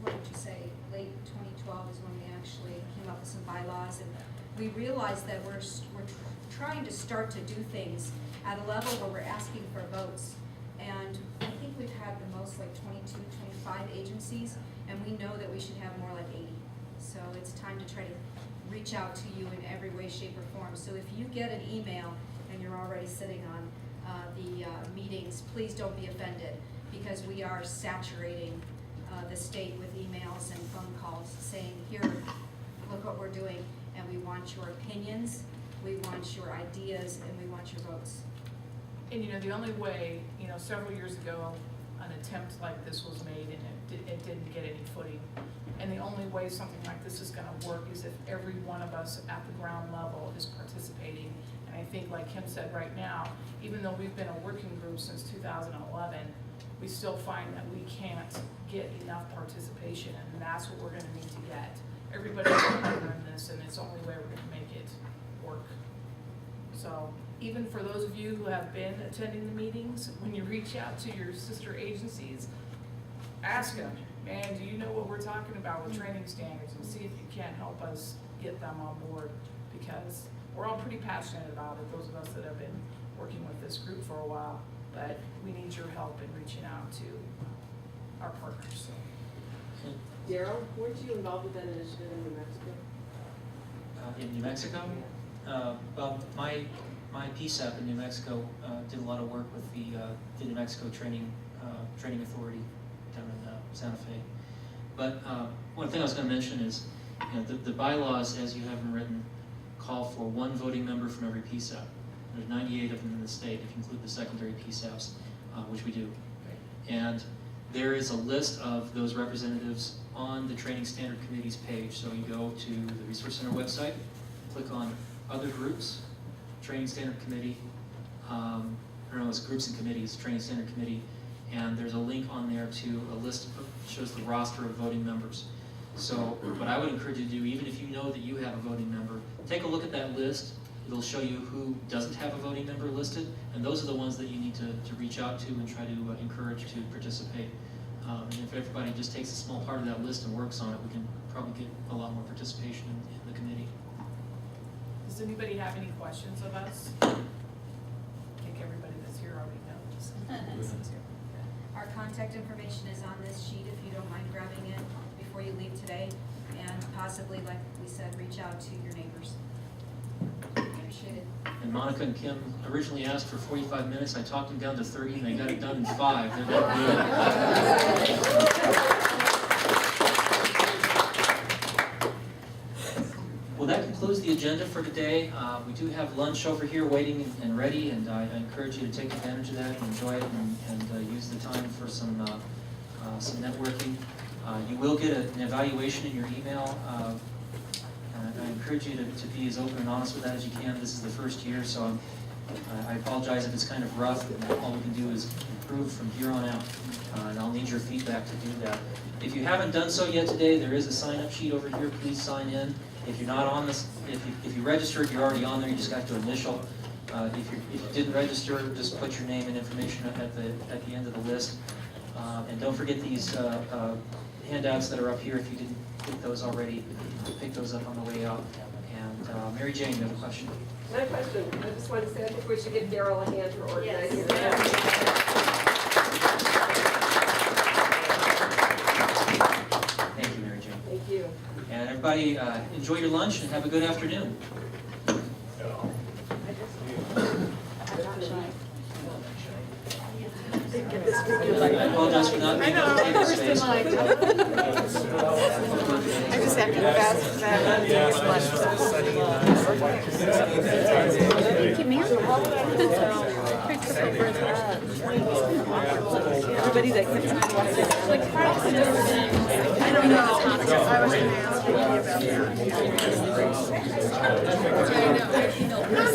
[SPEAKER 12] What did you say, late 2012 is when we actually came up with some bylaws, and we realized that we're trying to start to do things at a level where we're asking for votes. And I think we've had the most like 22, 25 agencies, and we know that we should have more like 80. So it's time to try to reach out to you in every way, shape, or form. So if you get an email and you're already sitting on the meetings, please don't be offended, because we are saturating the state with emails and phone calls saying, here, look what we're doing, and we want your opinions, we want your ideas, and we want your votes.
[SPEAKER 11] And the only way, several years ago, an attempt like this was made and it it didn't get any footing. And the only way something like this is gonna work is if every one of us at the ground level is participating. And I think, like Kim said right now, even though we've been a working group since 2011, we still find that we can't get enough participation, and that's what we're gonna need to get. Everybody's together in this, and it's the only way we're gonna make it work. So, even for those of you who have been attending the meetings, when you reach out to your sister agencies, ask them, man, do you know what we're talking about with training standards, and see if you can't help us get them on board, because we're all pretty passionate about it, those of us that have been working with this group for a while, but we need your help in reaching out to our partners, so.
[SPEAKER 13] Daryl, weren't you involved with that initiative in New Mexico?
[SPEAKER 6] In New Mexico? Well, my PSAP in New Mexico did a lot of work with the New Mexico Training Authority down in Santa Fe. But one thing I was going to mention is, you know, the bylaws, as you have them written, call for one voting member from every PSAP. There's 98 of them in the state, if you include the secondary PSAPs, which we do. And there is a list of those representatives on the Training Standard Committee's page. So you go to the Resource Center website, click on Other Groups, Training Standard Committee, I don't know, it's Groups and Committees, Training Standard Committee, and there's a link on there to a list that shows the roster of voting members. So what I would encourage you to do, even if you know that you have a voting member, take a look at that list. It'll show you who doesn't have a voting member listed, and those are the ones that you need to reach out to and try to encourage to participate. And if everybody just takes a small part of that list and works on it, we can probably get a lot more participation in the committee.
[SPEAKER 11] Does anybody have any questions of us? I think everybody that's here already knows.
[SPEAKER 12] Our contact information is on this sheet if you don't mind grabbing it before you leave today. And possibly, like we said, reach out to your neighbors. Appreciate it.
[SPEAKER 6] And Monica and Kim originally asked for 45 minutes. I talked them down to 30, and they got it done in 5. They're doing good. Well, that concludes the agenda for today. We do have lunch over here waiting and ready, and I encourage you to take advantage of that and enjoy it and use the time for some networking. You will get an evaluation in your email. I encourage you to be as open and honest with that as you can. This is the first year, so I apologize if it's kind of rough. All we can do is improve from here on out, and I'll need your feedback to do that. If you haven't done so yet today, there is a sign-up sheet over here. Please sign in. If you're not on this, if you registered, you're already on there. You just got to initial. If you didn't register, just put your name and information at the end of the list. And don't forget these handouts that are up here. If you didn't get those already, pick those up on the way out. And Mary Jane, you have a question?
[SPEAKER 10] My question, I just want to say, I think we should give Daryl a hand for organizing this.
[SPEAKER 6] Thank you, Mary Jane.
[SPEAKER 10] Thank you.
[SPEAKER 6] And everybody, enjoy your lunch and have a good afternoon. I apologize for not being able to take this space.
[SPEAKER 14] I just have to go fast because I have to lunch. Thank you, ma'am. Everybody that comes to watch it, like, I don't know. I was going to ask you about that.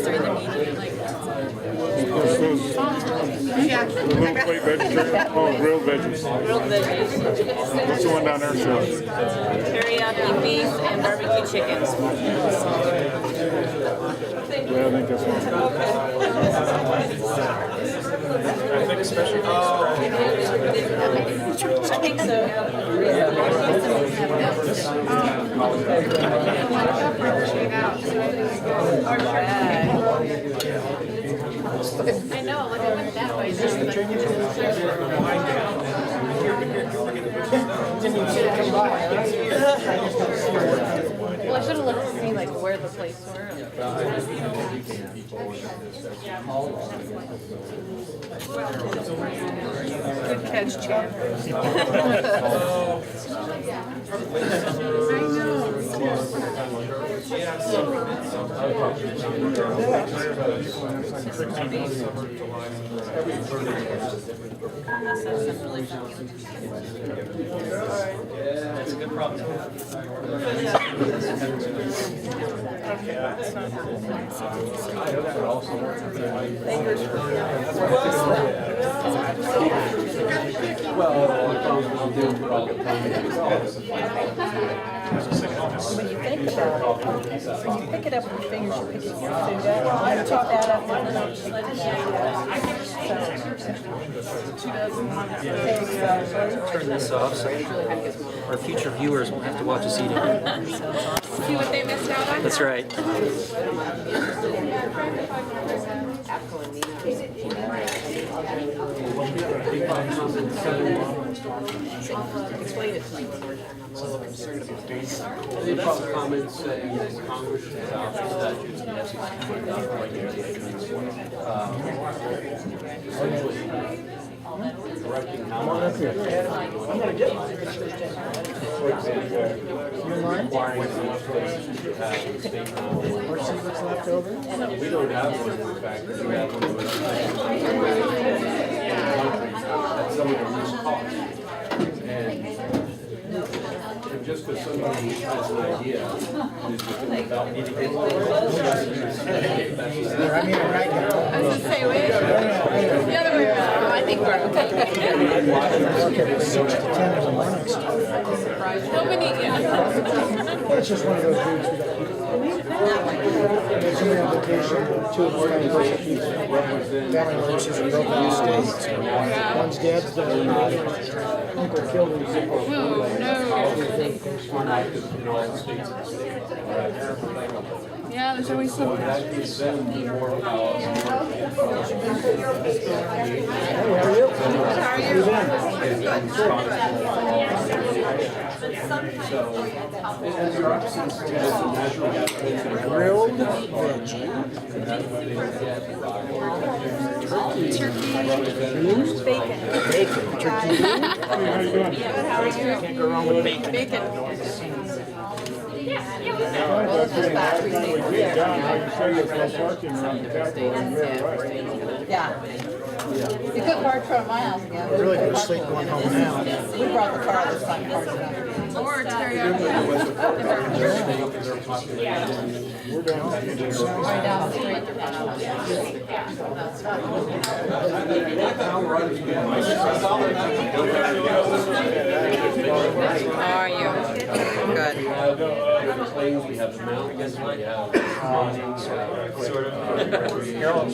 [SPEAKER 14] During the meeting, like, yeah.
[SPEAKER 15] Little plate vegetarian, oh, grilled veggies.
[SPEAKER 14] Grilled veggies.
[SPEAKER 15] What's the one down there, sir?
[SPEAKER 14] Teriyaki beef and barbecue chicken.
[SPEAKER 15] Yeah, I think that's one.
[SPEAKER 4] I think especially
[SPEAKER 14] I think so. I know, like I went that way. Well, I should have looked to see like where the plates were. Good catch, Chad. I know. When you think about it, when you pick it up with your fingers, you pick it, you do that, you pick that up and then
[SPEAKER 16] Turn this off so our future viewers won't have to watch us eating.
[SPEAKER 14] see what they missed out on?
[SPEAKER 16] That's right.
[SPEAKER 14] Explain it to me.
[SPEAKER 2] Any public comments saying that Congress has adopted statutes and the SEC should adopt regulations, essentially directing how much. For example, requiring some places to have state knowledge. We don't have one, in fact, we have one in the country at some of the least cost. And just because somebody has an idea, is about needing to
[SPEAKER 14] I was gonna say, wait, the other way around, I think we're okay. Nobody,
[SPEAKER 17] It's just one of those dudes who got there's only on vacation, two of them family horses in broken states. One's dad's dead, uncle killed him.
[SPEAKER 14] yeah, there's always some.
[SPEAKER 17] Grilled veggie.
[SPEAKER 14] Turkey, bacon. Turkey.
[SPEAKER 17] Can't go wrong with bacon.
[SPEAKER 14] Bacon.
[SPEAKER 3] Yeah. You took car from my house again.
[SPEAKER 17] We're really good sleep going home now.
[SPEAKER 3] We brought the car this time.
[SPEAKER 14] Or teriyaki.
[SPEAKER 17] We're down.
[SPEAKER 3] Right down the street.
[SPEAKER 2] How
[SPEAKER 3] are you? Good.
[SPEAKER 2] We have plains, we have mountains, we have mountains, sort of. You know,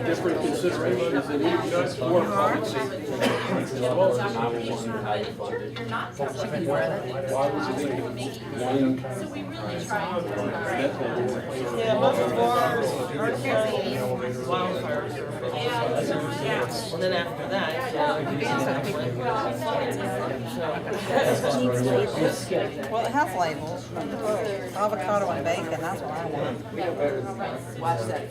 [SPEAKER 2] different considerations in each for public safety. And I will wonder how you fund it. Why was it one?
[SPEAKER 9] So we really tried to.
[SPEAKER 16] And then after that,
[SPEAKER 3] Well, it has labels. Avocado and bacon, that's what I want. Watch that.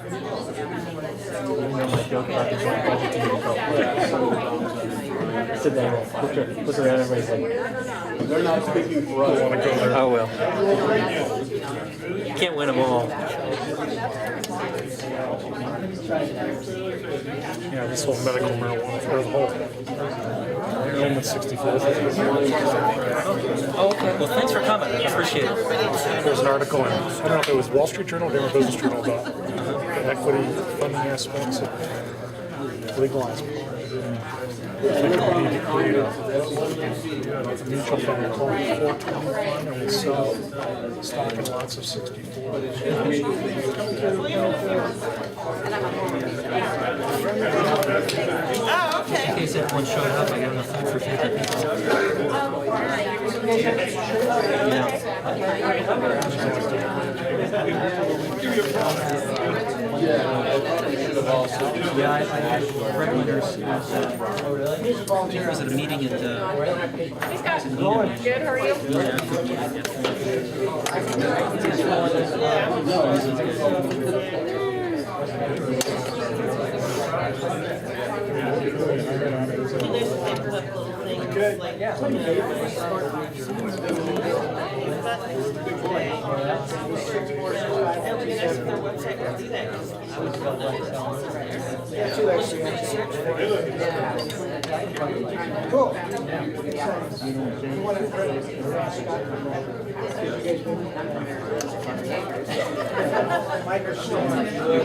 [SPEAKER 17] Look around, everybody's like,
[SPEAKER 2] They're not speaking for us.
[SPEAKER 16] oh well. You can't win them all.
[SPEAKER 17] yeah, this whole medical marijuana, or the whole, Roman 64.
[SPEAKER 16] Oh, okay. Well, thanks for coming. I appreciate it.
[SPEAKER 17] There's an article in, I don't know if it was Wall Street Journal or Denver Business Journal about the equity funding aspects of legalizing. I think we need to create a mutual fund called 420 fund, and we sell stock in lots of 64.
[SPEAKER 16] In case everyone showed up, I got enough food for 50 Yeah, I regulators. I was at a meeting at the.
[SPEAKER 14] Good, how are you?
[SPEAKER 16] Yeah.
[SPEAKER 14] Probably the next on their website will do that.
[SPEAKER 18] Cool.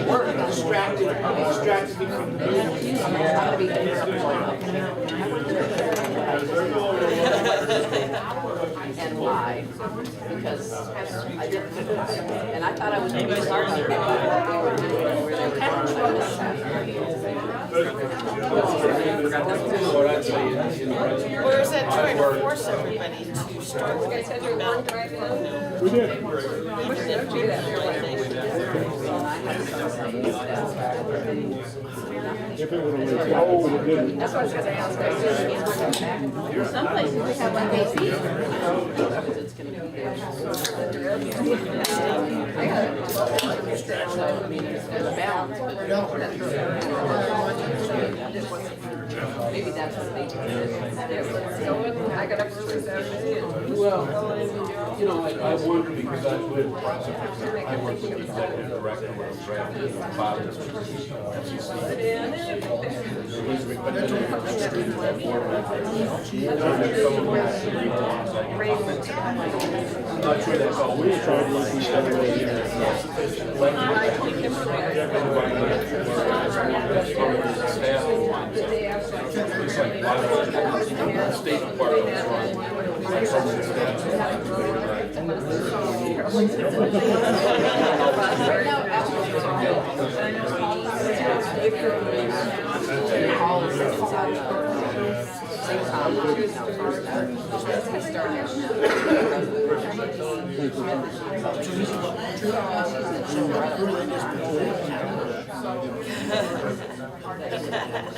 [SPEAKER 18] We're distracted me from
[SPEAKER 13] And live, because I didn't, and I thought I was gonna start on it.
[SPEAKER 14] Or is that trying to force everybody to start?
[SPEAKER 10] You guys had your long drive in?
[SPEAKER 15] We did.
[SPEAKER 10] We should do that
[SPEAKER 15] If it would have been cold, it didn't.
[SPEAKER 10] That's what I was gonna ask.
[SPEAKER 13] Some places they have one day season. It's gonna be there. I gotta understand, so, I mean, there's a balance, but that's really. Maybe that's what they do.
[SPEAKER 10] I got up
[SPEAKER 2] Well, you know, I wonder because I live in prosecutor, I work with the executive director of drafting fathers. I'm not sure that's all we're trying State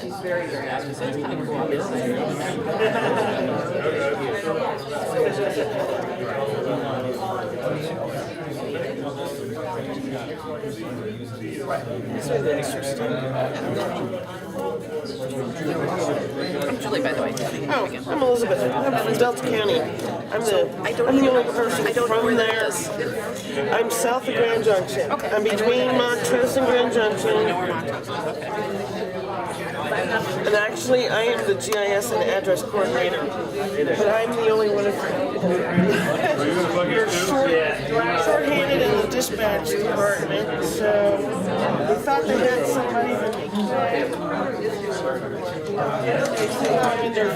[SPEAKER 13] She's very, very
[SPEAKER 14] I'm Julie, by the way. Oh, I'm Elizabeth. I'm from Delta County. I'm the only person from there. I'm south of Grand Junction. I'm between Montrose and Grand Junction. And actually, I am the GIS and address coordinator, but I'm the only one of you're short-handed in the dispatch department, so we thought they had somebody that they could. I'm in their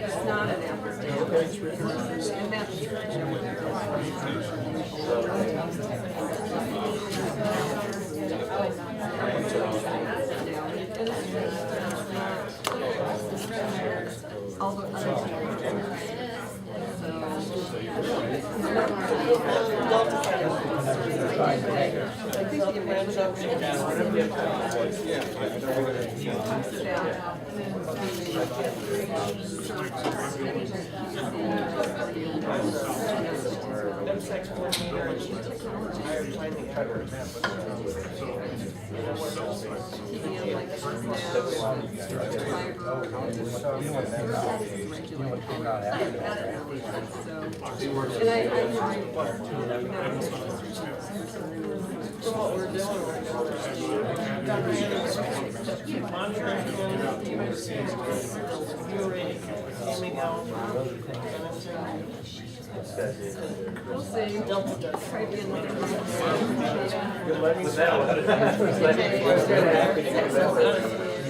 [SPEAKER 10] It's not an apples to apples. And that's all the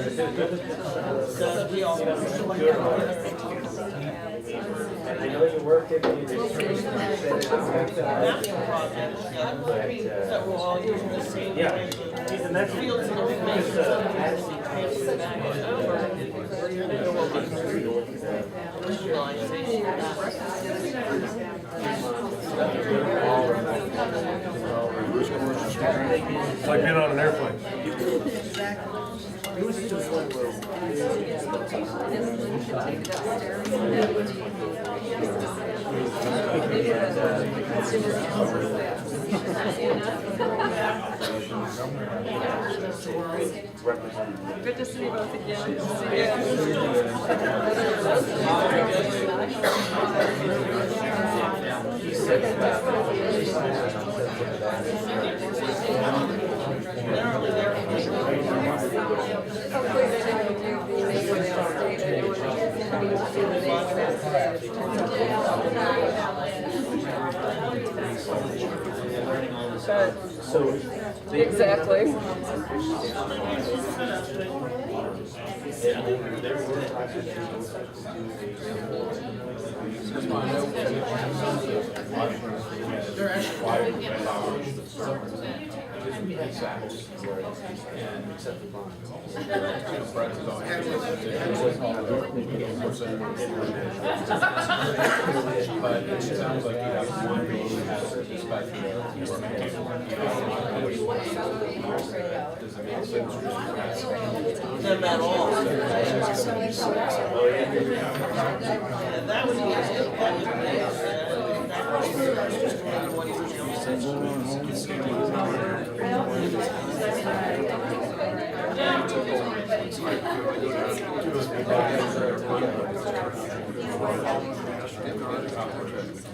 [SPEAKER 18] I know you work at the.
[SPEAKER 14] That we're all using the same.
[SPEAKER 18] Yeah. And that's
[SPEAKER 14] Fields and everything.
[SPEAKER 18] actually transfer back
[SPEAKER 17] It's like being on an airplane.
[SPEAKER 18] It was just one room.
[SPEAKER 10] Good to see you both again.
[SPEAKER 18] So,
[SPEAKER 10] Exactly.
[SPEAKER 2] They're actually and accept the bond. But it sounds like you have one who has spectrum. Does it make sense?
[SPEAKER 14] Them at all.
[SPEAKER 18] Oh, yeah.
[SPEAKER 14] That would be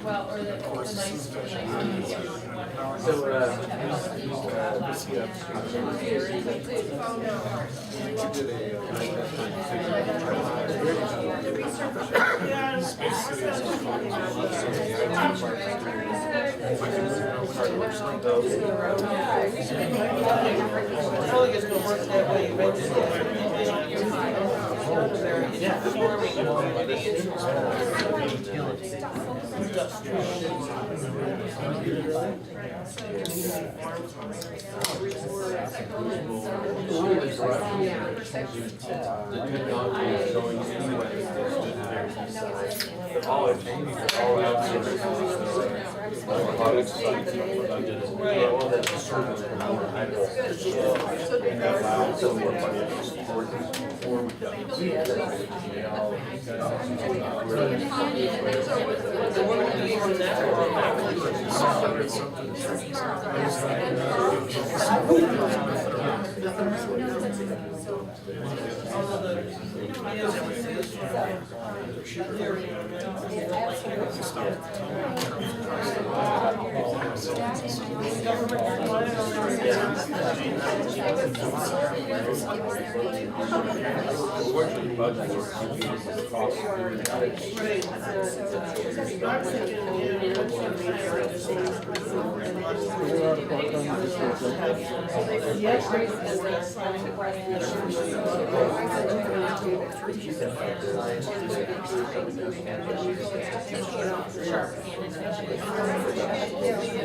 [SPEAKER 1] Well, or the nice,
[SPEAKER 14] probably just gonna work that way
[SPEAKER 2] The technology is going anyway.
[SPEAKER 18] All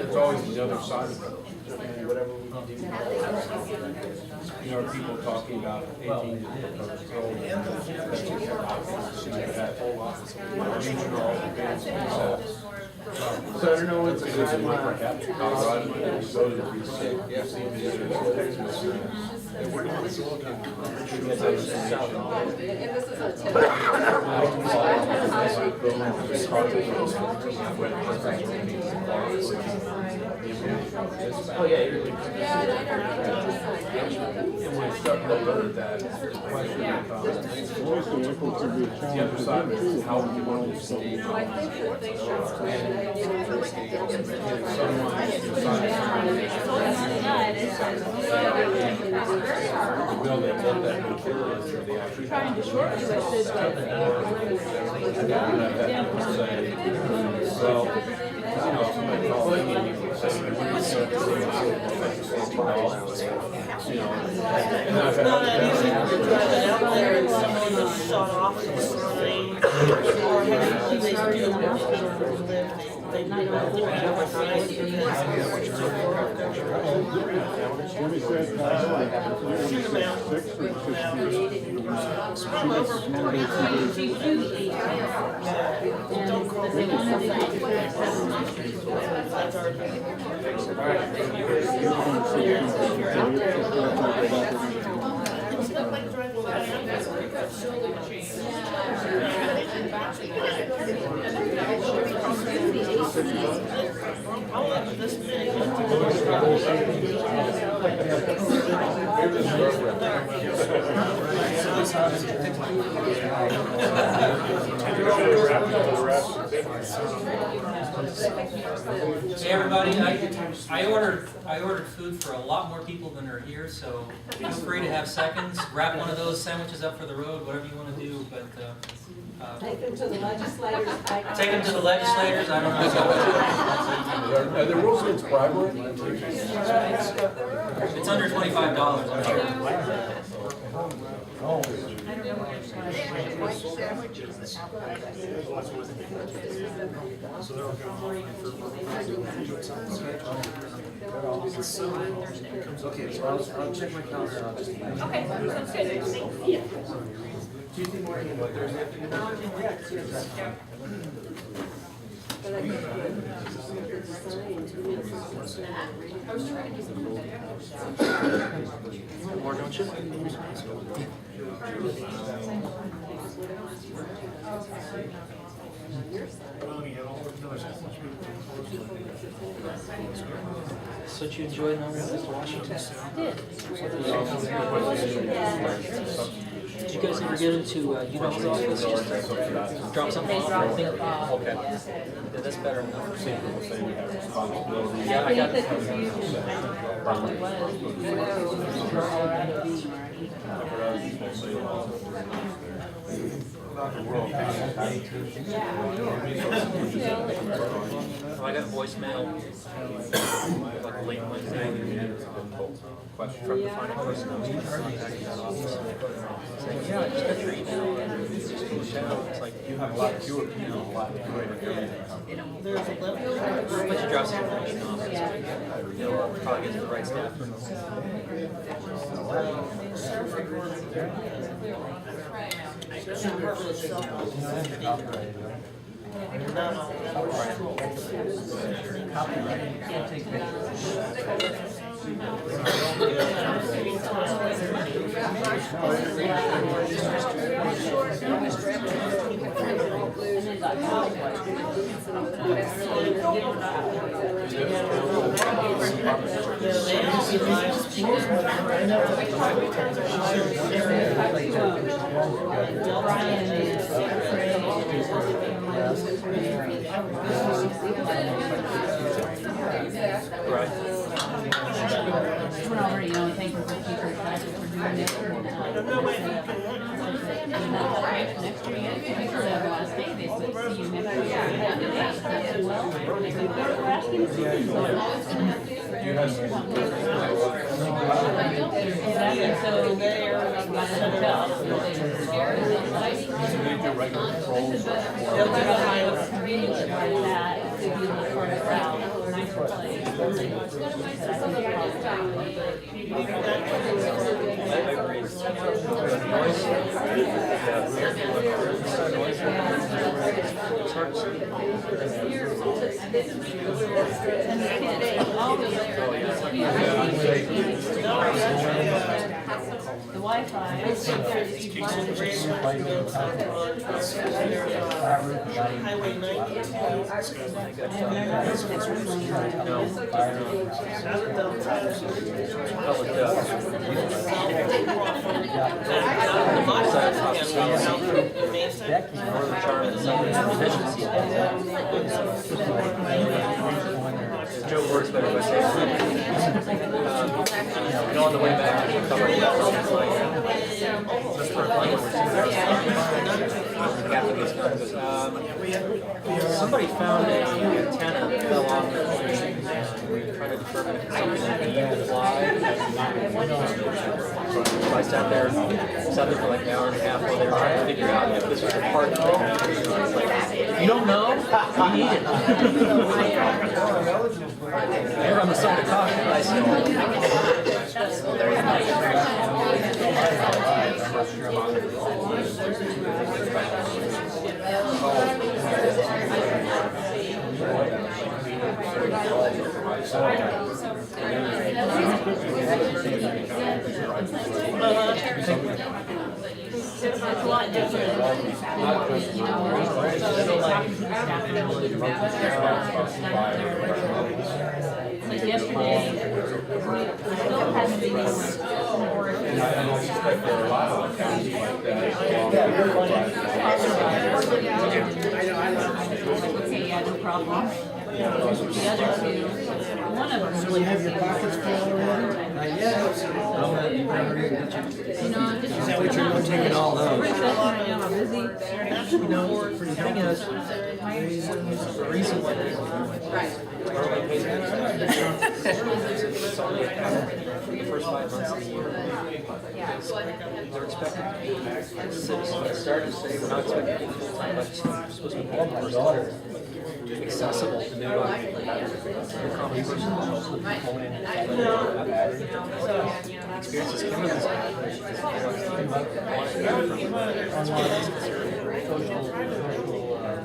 [SPEAKER 2] There's always the other side of it. And whatever we do. You know, people talking about 18 to so I don't know what's the timeline. Colorado, go to the sick. Yeah, see
[SPEAKER 18] Oh, yeah, you're good.
[SPEAKER 2] And when you start looking at that, the question becomes, the other side is how do you want to stay? And someone decides will they let that material through the actual? Well, you know, somebody calls me and you can say,
[SPEAKER 14] It's not that easy to drive it out there and somebody just shut off the sign, or have they do they do not
[SPEAKER 16] Hey everybody, I ordered food for a lot more people than are here, so feel free to have seconds. Wrap one of those sandwiches up for the road, whatever you want to do, but
[SPEAKER 13] Take them to the legislators.
[SPEAKER 16] take them to the legislators, I don't know.
[SPEAKER 15] Are there rules against bribery?
[SPEAKER 16] It's under $25, I'm sure.
[SPEAKER 18] Okay, so I'll check my calendar and I'll just.
[SPEAKER 9] Okay, sounds good.
[SPEAKER 18] Tuesday morning and Thursday afternoon?
[SPEAKER 16] More, don't you? So did you enjoy knowing Mr. Washington? Did you guys ever get into Udall's office just to drop something off? Okay. Yeah, that's better enough. Yeah, I got it. I got voicemail like late Wednesday from the final person I was contacting that office. Saying, yeah, I just got your email. It's like you have a lot fewer people, a lot greater everything. But you drop some information off. You'll probably get to the right staff.
[SPEAKER 8] We're already, thankful for future classes for doing this. Next year, the last day, they said, see you next year. Well, we're asking exactly, so they're like, not to tell. Convenience like that, to be the shorter route, nicer place. The Wi-Fi.
[SPEAKER 14] Highway 19.
[SPEAKER 16] Joe works better by saying, on the way back, Catholic East Campus. Somebody found a antenna fell off the tree, and we were trying to determine if it's something that can fly. So I sat there for like an hour and a half while they were trying to figure out if this was a part of it. It's like, you don't know? We need it. They're on the side of caution, I
[SPEAKER 8] It's a lot different. Like yesterday, I still had meetings okay, yeah, no problem. The other two, one of them really has your pockets full already. Not yet. You know, I'm just.
[SPEAKER 18] Is that what you're taking all those?
[SPEAKER 8] Right now, I'm busy.
[SPEAKER 16] You know, the thing is, the reason why there's it's only for the first 5 months of the year. They're expected to be citizens. We're not expected to be full-time legislators. We're supposed to be more accessible to new conversations, also experiences.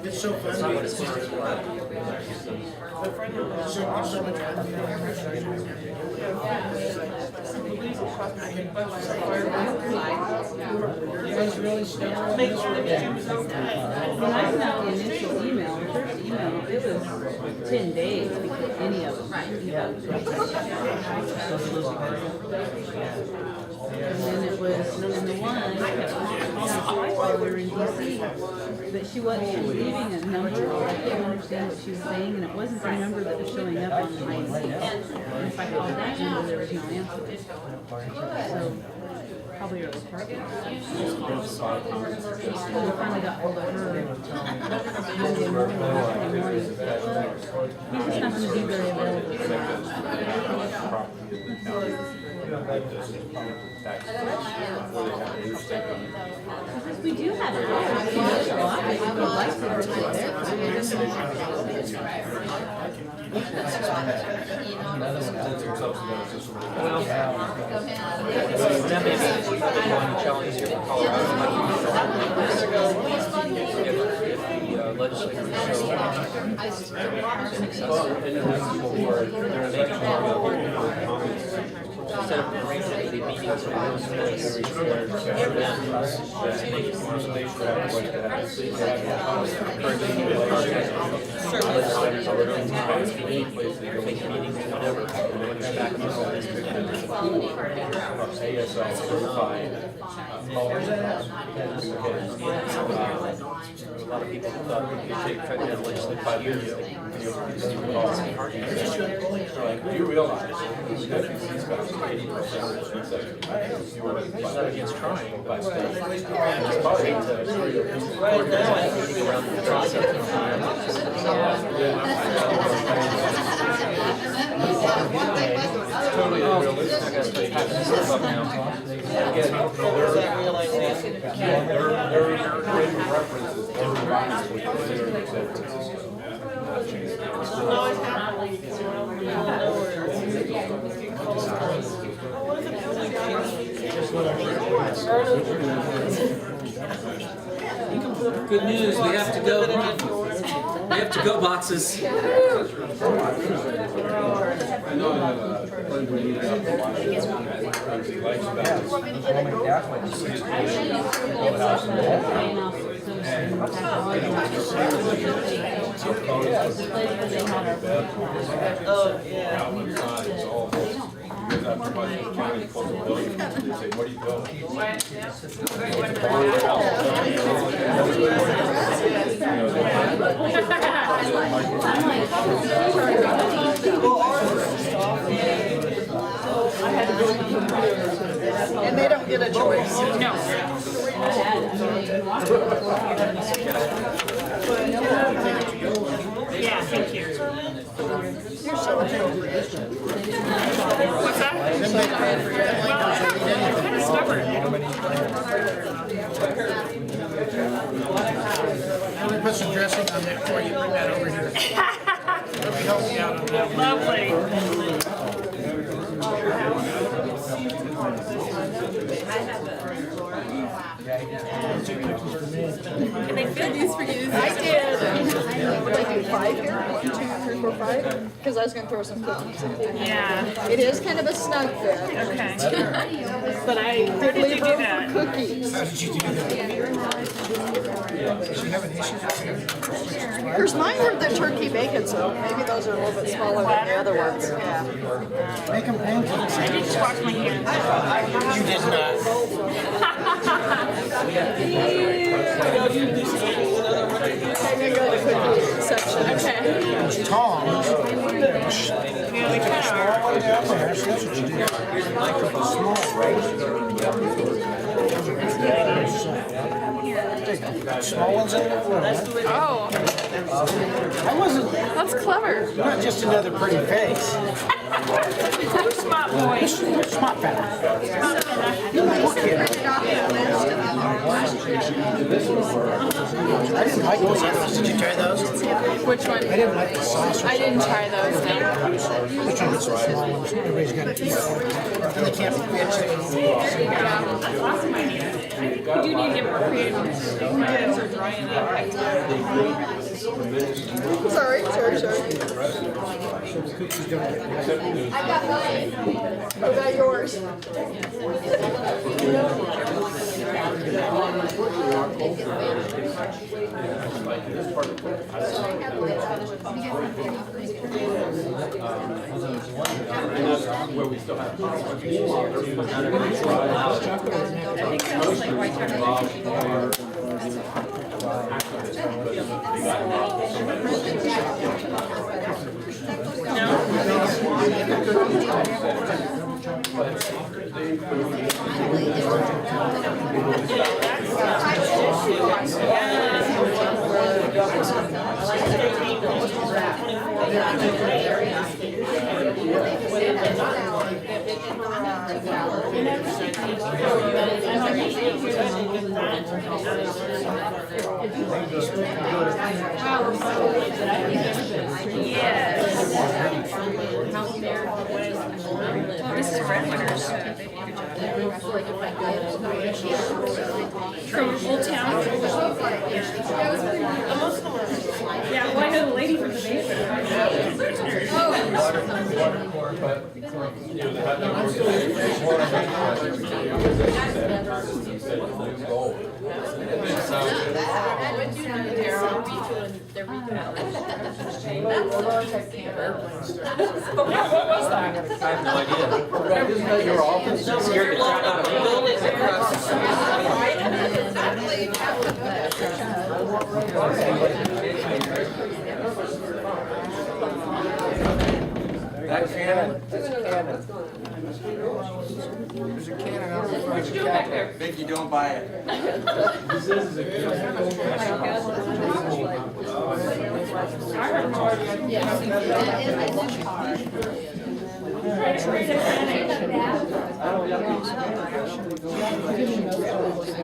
[SPEAKER 18] It's so fun.
[SPEAKER 16] Not what it's supposed to be like.
[SPEAKER 8] When I sent the initial email, the first email, it was 10 days before any of them. And then it was, and the one, I kept calling twice while we were in DC, but she was leaving a number, I couldn't understand what she was saying, and it wasn't the number that was showing up on the IC. And if I called that number, there was no answer. So, probably her department. We finally got hold of her Monday morning, Wednesday morning. He's just not gonna be very available. Because we do have a lot of
[SPEAKER 6] That may be one challenge here in Colorado. If the legislators show successful people who are there to make comments, set up an arrangement with the meetings for those space where make it more space for everyone to have a seat. Legislators are going to have to take meetings and whatever, and when they're back in the whole district, ASL certified. A lot of people thought we could take credit at legislative 5 years ago. Do you realize he's got 80% you were not against trying, but it's hard to around the process. Totally unrealistic. I guess they have to step up now. Again, their frame of reference is everybody's would consider acceptance. Good news, we have to go. We have to go boxes.
[SPEAKER 8] Oh, yeah.
[SPEAKER 2] Where do you go?
[SPEAKER 3] And they don't get a choice.
[SPEAKER 8] No.
[SPEAKER 11] Yeah, thank you.
[SPEAKER 14] You're so
[SPEAKER 11] What's that? Well, I'm kind of stubborn.
[SPEAKER 14] Let me put some dressing on that for you. Bring that over here. Let me help you out on that.
[SPEAKER 11] Lovely. Can they fit these for you? I did.
[SPEAKER 19] Would I do 5 here? 1, 2, 3, 4, 5? Because I was going to throw some cookies in there.
[SPEAKER 11] Yeah.
[SPEAKER 19] It is kind of a snug fit.
[SPEAKER 11] Okay. But how did you do that?
[SPEAKER 19] Cookies.
[SPEAKER 14] How did you do that? Did you have an issue?
[SPEAKER 19] Of course, mine were the turkey bacon, so maybe those are a little bit smaller than the other ones. Yeah.
[SPEAKER 14] Make them pancakes.
[SPEAKER 11] I did just wash my hands.
[SPEAKER 14] You did
[SPEAKER 19] I'm going to go to the cookie section.
[SPEAKER 11] Okay.
[SPEAKER 14] Tongs.
[SPEAKER 11] Yeah, they kind of are.
[SPEAKER 14] That's what you do. Small ones in there.
[SPEAKER 11] Oh,
[SPEAKER 14] I wasn't.
[SPEAKER 11] that's clever.
[SPEAKER 14] Not just another pretty face.
[SPEAKER 11] You're smart boy.
[SPEAKER 14] Smart fella. I didn't like those apples. Did you try those?
[SPEAKER 11] Which one?
[SPEAKER 14] I didn't like the sauce.
[SPEAKER 11] I didn't try those, no.
[SPEAKER 14] Which one is the small ones? Everybody's got to eat. And they can't be fixed.
[SPEAKER 11] Yeah, that's awesome idea. I think we do need to get more creative. My hands are drying up.
[SPEAKER 19] Sorry.
[SPEAKER 10] I got mine.
[SPEAKER 19] What about yours?
[SPEAKER 7] Where we still have.
[SPEAKER 11] I think that's like white chocolate. This is breadwinners. From Old Town. Yeah, well, I know the lady from the basement. What was that?
[SPEAKER 16] I have no idea. I just know your office scared the crap out of
[SPEAKER 18] That's Cannon. That's Cannon. There's a cannon out there.
[SPEAKER 11] What you doing back there?
[SPEAKER 18] Vicky, don't buy it.
[SPEAKER 11] Trying to create a